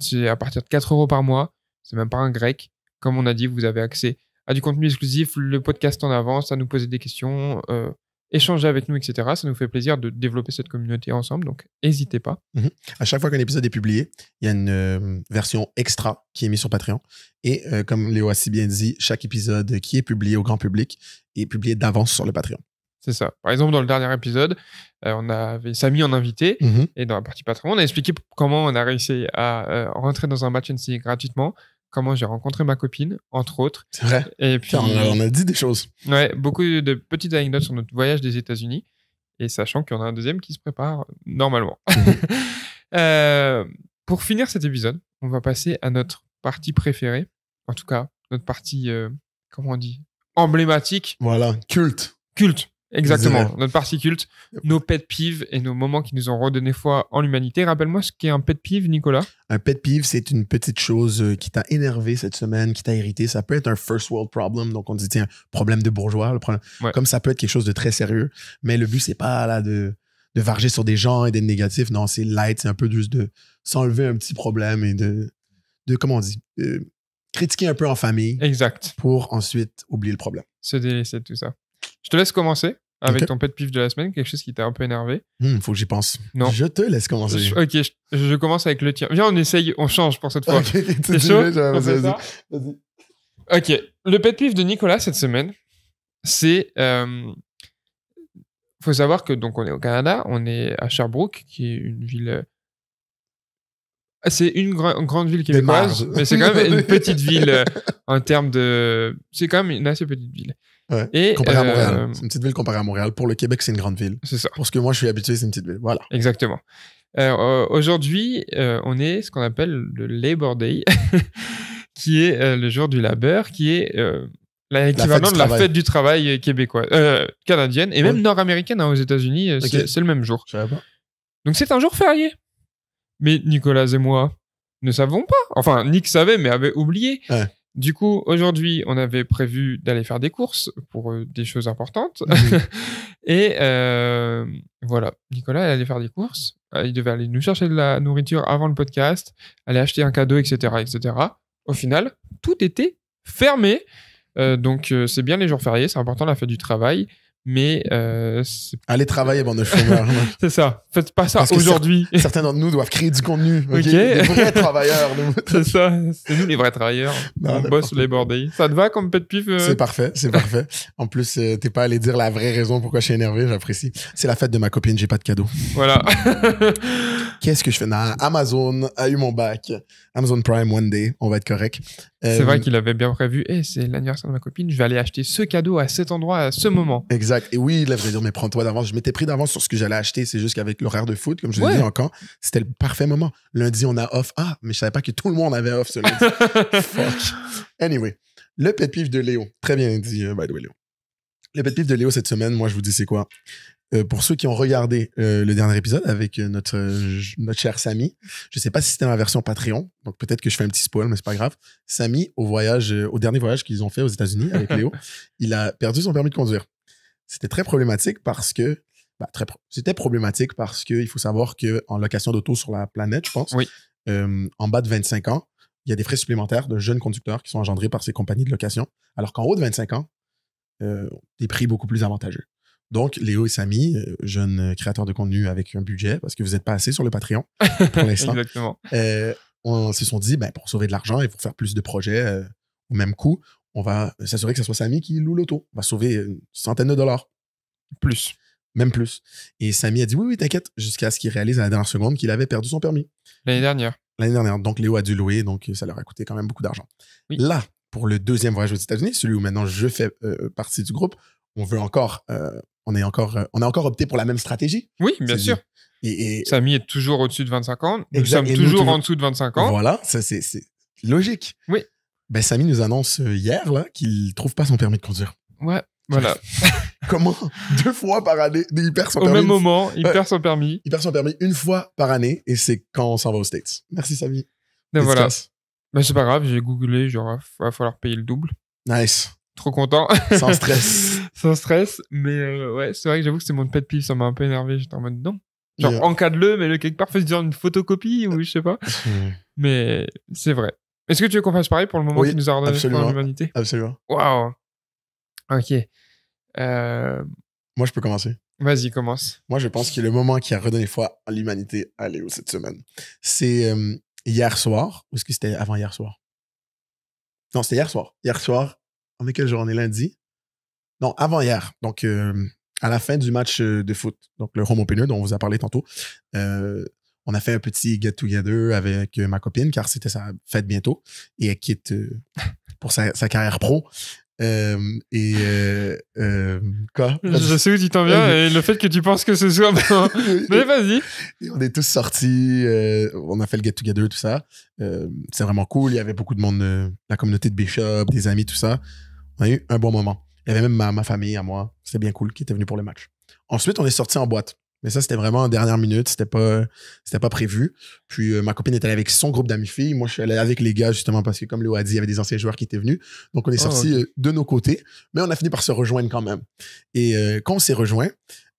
C'est à partir de 4 € par mois. C'est même pas un grec. Comme on a dit, vous avez accès à du contenu exclusif, le podcast en avance, à nous poser des questions, échanger avec nous, etc. Ça nous fait plaisir de développer cette communauté ensemble, donc n'hésitez pas. À chaque fois qu'un épisode est publié, il y a une version extra qui est mise sur Patreon. Et comme Léo a si bien dit, chaque épisode qui est publié au grand public est publié d'avance sur le Patreon. C'est ça. Par exemple, dans le dernier épisode, on avait Samy en invité. Et dans la partie Patreon, on a expliqué comment on a réussi à rentrer dans un match NCAA gratuitement, comment j'ai rencontré ma copine, entre autres. C'est vrai. Et puis, on a dit des choses. Ouais, beaucoup de petites anecdotes sur notre voyage des États-Unis. Et sachant qu'il y en a un deuxième qui se prépare normalement. Pour finir cet épisode, on va passer à notre partie préférée. En tout cas, notre partie, comment on dit, emblématique. Voilà, culte. Culte. Exactement, notre partie culte, nos pet peeves et nos moments qui nous ont redonné foi en l'humanité. Rappelle-moi ce qu'est un pet peeve, Nicolas. Un pet peeve, c'est une petite chose qui t'a énervé cette semaine, qui t'a irrité. Ça peut être un first world problem, donc on dit, tiens, problème de bourgeois, le problème. Ouais. Comme ça peut être quelque chose de très sérieux, mais le but, c'est pas là de varger sur des gens et d'être négatif. Non, c'est light, c'est un peu juste de s'enlever un petit problème et de comment on dit, critiquer un peu en famille. Exact. Pour ensuite oublier le problème. Se délaisser de tout ça. Je te laisse commencer avec ton pet peeve de la semaine, quelque chose qui t'a un peu énervé. Faut que j'y pense. Non. Je te laisse commencer. Ok, je commence avec le tien. Viens, on essaye, on change pour cette fois. Okay, t'es chaud? Vas-y. Ok, le pet peeve de Nicolas cette semaine, c'est... faut savoir que donc on est au Canada, on est à Sherbrooke, qui est une ville... C'est une grande ville québécoise, mais c'est quand même une petite ville en termes de... C'est quand même une assez petite ville. Ouais. Et, comparé à Montréal. C'est une petite ville comparée à Montréal. Pour le Québec, c'est une grande ville. C'est ça. Pour ce que moi, je suis habitué, c'est une petite ville. Voilà. Exactement. Aujourd'hui, on est ce qu'on appelle le Labor Day, qui est le jour du labeur, qui est l'équivalent de la fête du travail québécois, canadienne, et même nord-américaine aux États-Unis. C'est le même jour. Je savais pas. Donc c'est un jour férié. Mais Nicolas et moi ne savons pas. Enfin, Nick savait, mais avait oublié. Ouais. Du coup, aujourd'hui, on avait prévu d'aller faire des courses pour des choses importantes. Et voilà, Nicolas, il allait faire des courses. Il devait aller nous chercher de la nourriture avant le podcast, aller acheter un cadeau, etc., etc. Au final, tout était fermé. Donc, c'est bien les jours fériés, c'est important la fête du travail. Mais allez travailler, bande de chômeurs. C'est ça. Faites pas ça aujourd'hui. Certains d'entre nous doivent créer du contenu. Okay? Des vrais travailleurs. C'est ça. C'est nous les vrais travailleurs. On bosse les bordés. Ça te va comme pet peeve? C'est parfait. C'est parfait. En plus, t'es pas allé dire la vraie raison pourquoi je suis énervé. J'apprécie. C'est la fête de ma copine. J'ai pas de cadeau. Voilà. Qu'est-ce que je fais? Non, Amazon a eu mon bac. Amazon Prime one day. On va être correct. C'est vrai qu'il avait bien prévu. C'est l'anniversaire de ma copine. Je vais aller acheter ce cadeau à cet endroit à ce moment. Exact. Et oui, là, je vais dire, mais prends-toi d'avance. Je m'étais pris d'avance sur ce que j'allais acheter. C'est juste qu'avec l'horaire de foot, comme je l'ai dit encore, c'était le parfait moment. Lundi, on a off. Ah, mais je savais pas que tout le monde avait off ce lundi. Fuck. Anyway, le pet peeve de Léo. Très bien dit, by the way, Léo. Le pet peeve de Léo cette semaine, moi, je vous dis c'est quoi? Pour ceux qui ont regardé le dernier épisode avec notre cher Samy, je sais pas si c'était dans la version Patreon, donc peut-être que je fais un petit spoil, mais c'est pas grave. Samy, au dernier voyage qu'ils ont fait aux États-Unis avec Léo, il a perdu son permis de conduire. C'était très problématique parce que c'était problématique parce que il faut savoir que en location d'auto sur la planète, je pense, en bas de 25 ans, il y a des frais supplémentaires de jeunes conducteurs qui sont engendrés par ces compagnies de location, alors qu'en haut de 25 ans, des prix beaucoup plus avantageux. Donc, Léo et Samy, jeunes créateurs de contenu avec un budget, parce que vous n'êtes pas assez sur le Patreon pour l'instant. Exactement. On se sont dit, pour sauver de l'argent et pour faire plus de projets au même coût, on va s'assurer que ce soit Samy qui loue l'auto. On va sauver une centaine de dollars. Plus. Même plus. Et Samy a dit, oui, t'inquiète, jusqu'à ce qu'il réalise à la dernière seconde qu'il avait perdu son permis. L'année dernière. Donc, Léo a dû louer, donc ça leur a coûté quand même beaucoup d'argent. Oui. Là, pour le deuxième voyage aux États-Unis, celui où maintenant je fais partie du groupe, on a encore opté pour la même stratégie. Oui, bien sûr. Et Samy est toujours au-dessus de 25 ans. Nous exact, sommes toujours en dessous de 25 ans. Voilà, ça, c'est logique. Oui. Samy nous annonce hier là, qu'il trouve pas son permis de conduire. Ouais, voilà. Comment 2 fois par année, il perd son permis. Au même moment, il perd son permis. Il perd son permis 1 fois par année et c'est quand on s'en va aux States. Merci, Samy. Donc voilà. C'est pas grave, j'ai googlé, genre, va falloir payer le double. Nice. Trop content. Sans stress. Sans stress. Mais ouais, c'est vrai que j'avoue que c'est mon pet peeve, ça m'a un peu énervé. J'étais en mode non. Genre, encadre-le, mais quelque part, fais dire une photocopie ou je sais pas. Mais c'est vrai. Est-ce que tu veux qu'on fasse pareil pour le moment qu'il nous a redonné pour l'humanité? Absolument. Waouh. Ok. Moi, je peux commencer. Vas-y, commence. Moi, je pense que le moment qui a redonné foi à l'humanité à Léo cette semaine, c'est hier soir. Ou est-ce que c'était avant hier soir? Non, c'était hier soir. Hier soir, on est quel jour? On est lundi? Non, avant hier. Donc, à la fin du match de foot, donc le home opener dont on vous a parlé tantôt, on a fait un petit get-together avec ma copine, car c'était sa fête bientôt, et elle quitte pour sa carrière pro. Quoi? Je sais où tu t'en viens, et le fait que tu penses que ce soit... Mais vas-y. Et on est tous sortis, on a fait le get-together, tout ça. C'est vraiment cool, il y avait beaucoup de monde, la communauté de Bishop, des amis, tout ça. On a eu un bon moment. Il y avait même ma famille à moi, c'était bien cool, qui était venue pour le match. Ensuite, on est sortis en boîte. Mais ça, c'était vraiment en dernière minute, c'était pas prévu. Puis ma copine est allée avec son groupe d'amis filles. Moi, je suis allé avec les gars, justement, parce que comme Léo a dit, il y avait des anciens joueurs qui étaient venus. Donc, on est sortis de nos côtés, mais on a fini par se rejoindre quand même. Et quand on s'est rejoint,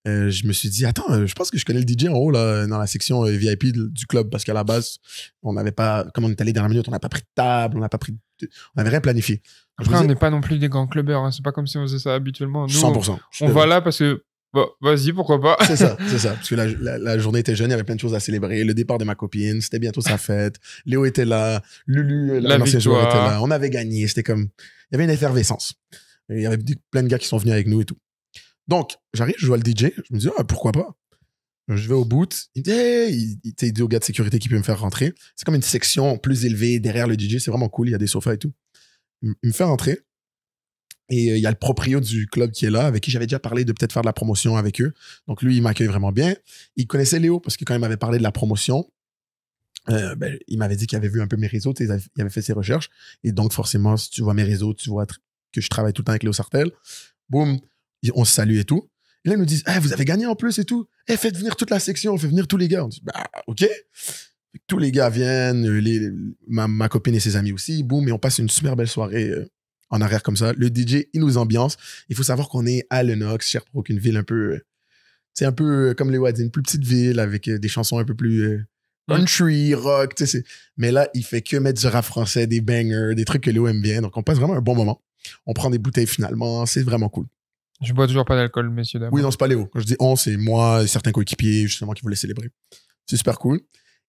je me suis dit, attends, je pense que je connais le DJ en haut, là, dans la section VIP du club, parce qu'à la base, on n'avait pas, comme on est allé dernière minute, on n'a pas pris de table, on n'avait rien planifié. Après, on n'est pas non plus des grands clubbers, hein. C'est pas comme si on faisait ça habituellement. Nous, 100%. On va là parce que bon, vas-y, pourquoi pas. C'est ça. Parce que la journée était jeune, il y avait plein de choses à célébrer. Le départ de ma copine, c'était bientôt sa fête. Léo était là. Lulu, l'ancien joueur, était là. On avait gagné. C'était comme... Il y avait une effervescence. Il y avait plein de gars qui sont venus avec nous et tout. Donc, j'arrive, je joue le DJ. Je me dis, pourquoi pas? Je vais au boot. Il me dit, hey! Il dit au gars de sécurité qui peut me faire rentrer. C'est comme une section plus élevée derrière le DJ. C'est vraiment cool. Il y a des sofas et tout. Il me fait rentrer. Et il y a le proprio du club qui est là, avec qui j'avais déjà parlé de peut-être faire de la promotion avec eux. Donc lui, il m'accueille vraiment bien. Il connaissait Léo, parce que quand il m'avait parlé de la promotion, il m'avait dit qu'il avait vu un peu mes réseaux, il avait fait ses recherches. Et donc forcément, si tu vois mes réseaux, tu vois que je travaille tout le temps avec Léo Sartel. Boum, on se salue et tout. Et là, ils nous disent, vous avez gagné en plus et tout. Faites venir toute la section, on fait venir tous les gars. On dit, OK. Tous les gars viennent, ma copine et ses amis aussi. Boum, et on passe une super belle soirée en arrière comme ça. Le DJ, il nous ambiance. Il faut savoir qu'on est à Lennox, Sherbrooke, une ville un peu... c'est un peu comme Léo a dit, une plus petite ville avec des chansons un peu plus country, rock. Mais là, il fait que mettre du rap français, des bangers, des trucs que Léo aime bien. Donc, on passe vraiment un bon moment. On prend des bouteilles finalement. C'est vraiment cool. Je bois toujours pas d'alcool, messieurs, dames. Oui, non, c'est pas Léo. Quand je dis on, c'est moi et certains coéquipiers, justement, qui voulaient célébrer. C'est super cool.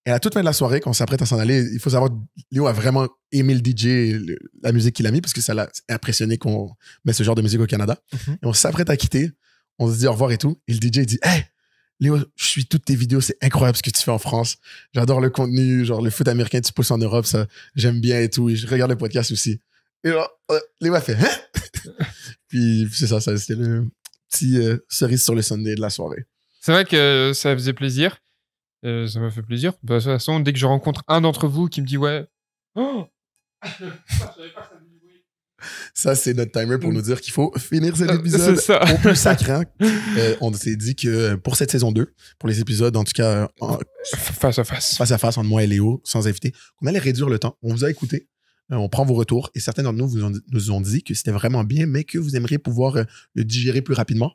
Et à la toute fin de la soirée, quand on s'apprête à s'en aller, il faut savoir que Léo a vraiment aimé le DJ, la musique qu'il a mis, parce que ça l'a impressionné qu'on met ce genre de musique au Canada. Et on s'apprête à quitter, on se dit au revoir et tout. Et le DJ dit, hey, Léo, je suis toutes tes vidéos, c'est incroyable ce que tu fais en France. J'adore le contenu, genre le foot américain, tu pousses en Europe, ça, j'aime bien et tout. Et je regarde le podcast aussi. Et genre, Léo a fait, Puis c'est ça, c'était le petit cerise sur le sundae de la soirée. C'est vrai que ça faisait plaisir. Ça m'a fait plaisir. De toute façon, dès que je rencontre un d'entre vous qui me dit ouais. Oh ça, c'est notre timer pour nous dire qu'il faut finir cet épisode au plus sacré. On s'est dit que pour cette saison 2, pour les épisodes, en tout cas, face à face entre moi et Léo, sans invité, on allait réduire le temps. On vous a écouté. On prend vos retours et certains d'entre nous nous ont dit que c'était vraiment bien, mais que vous aimeriez pouvoir le digérer plus rapidement.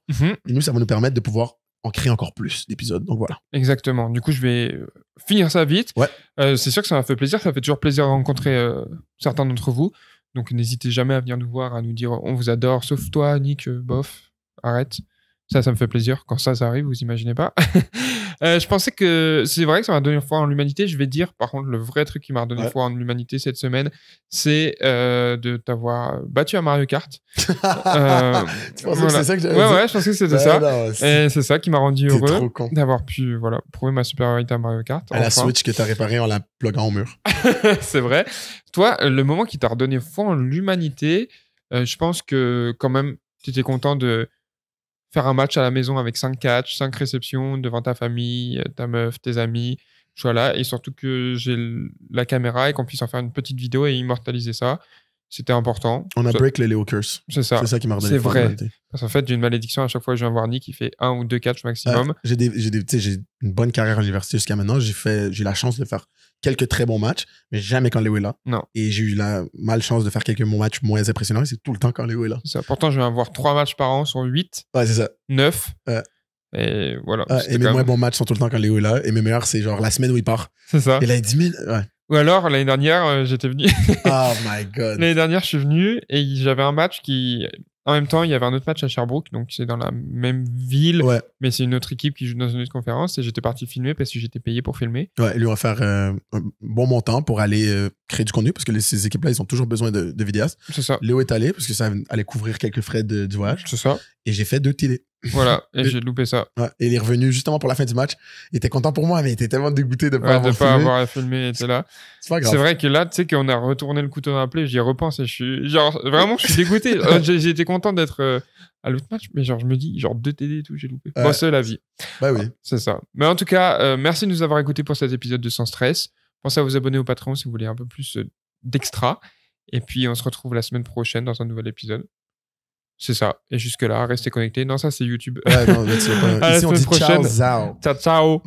Et nous, ça va nous permettre de pouvoir en créer encore plus d'épisodes. Donc voilà. Exactement. Du coup, je vais finir ça vite. Ouais. C'est sûr que ça m'a fait plaisir. Ça fait toujours plaisir de rencontrer certains d'entre vous. Donc n'hésitez jamais à venir nous voir, à nous dire on vous adore, sauf toi, Nick, bof, arrête. Ça me fait plaisir quand ça arrive, vous imaginez pas. Je pensais que c'est vrai que ça m'a donné foi en l'humanité. Je vais dire, par contre, le vrai truc qui m'a redonné foi en l'humanité cette semaine, c'est de t'avoir battu à Mario Kart. Tu pensais que c'est ça que j'avais dit? Ouais, je pensais que c'était ça. Non, et c'est ça qui m'a rendu T'es heureux trop con. d'avoir pu prouver ma supériorité à Mario Kart. À la Switch que t'as réparée en la pluguant au mur. C'est vrai. Toi, le moment qui t'a redonné foi en l'humanité, je pense que quand même, tu étais content de faire un match à la maison avec 5 catchs, 5 réceptions devant ta famille, ta meuf, tes amis. Voilà. Et surtout que j'ai la caméra et qu'on puisse en faire une petite vidéo et immortaliser ça. C'était important. On a break le Léo Curse. C'est ça. C'est ça qui m'a redonné C'est foi en vrai. l'humanité. Parce qu'en fait, j'ai une malédiction à chaque fois que je viens voir Nick, il fait 1 ou 2 catchs maximum. J'ai une bonne carrière à l'université jusqu'à maintenant. J'ai eu la chance de faire quelques très bons matchs, mais jamais quand Léo est là. Non. Et j'ai eu la malchance de faire quelques bons matchs moins impressionnants, et c'est tout le temps quand Léo est là. C'est ça. Pourtant, je viens voir 3 matchs par an sur 8. Ouais, c'est ça. 9. Ouais. Et voilà. Et mes moins bons matchs sont tout le temps quand Léo est là. Et mes meilleurs, c'est genre la semaine où il part. C'est ça. Et là, il dit, ouais. Ou alors, l'année dernière, j'étais venu. Oh my God. L'année dernière, je suis venu et j'avais un match qui... En même temps, il y avait un autre match à Sherbrooke, donc c'est dans la même ville, mais c'est une autre équipe qui joue dans une autre conférence et j'étais parti filmer parce que j'étais payé pour filmer. Ouais, lui, on va faire un bon montant pour aller créer du contenu parce que ces équipes-là, ils ont toujours besoin de vidéastes. C'est ça. Léo est allé parce que ça allait couvrir quelques frais du voyage. C'est ça. Et j'ai fait 2 télés. Voilà, et j'ai loupé ça. Ouais, et il est revenu justement pour la fin du match. Il était content pour moi, mais il était tellement dégoûté de ne pas avoir filmé. C'est là. C'est pas grave. C'est vrai que là, tu sais qu'on a retourné le couteau dans la plaie, j'y repense et je suis dégoûté. J'ai été content d'être à l'autre match, mais genre je me dis, 2 TD et tout, j'ai loupé. Bon, c'est la vie. Bah oui. C'est ça. Mais en tout cas, merci de nous avoir écoutés pour cet épisode de Sans Stress. Pensez à vous abonner au Patreon si vous voulez un peu plus d'extra. Et puis on se retrouve la semaine prochaine dans un nouvel épisode. C'est ça. Et jusque-là, restez connectés. Non, ça, c'est YouTube. Ouais, non, là, tu vas pas... Ici, on dit prochaine. ciao, zao. Ciao, ciao.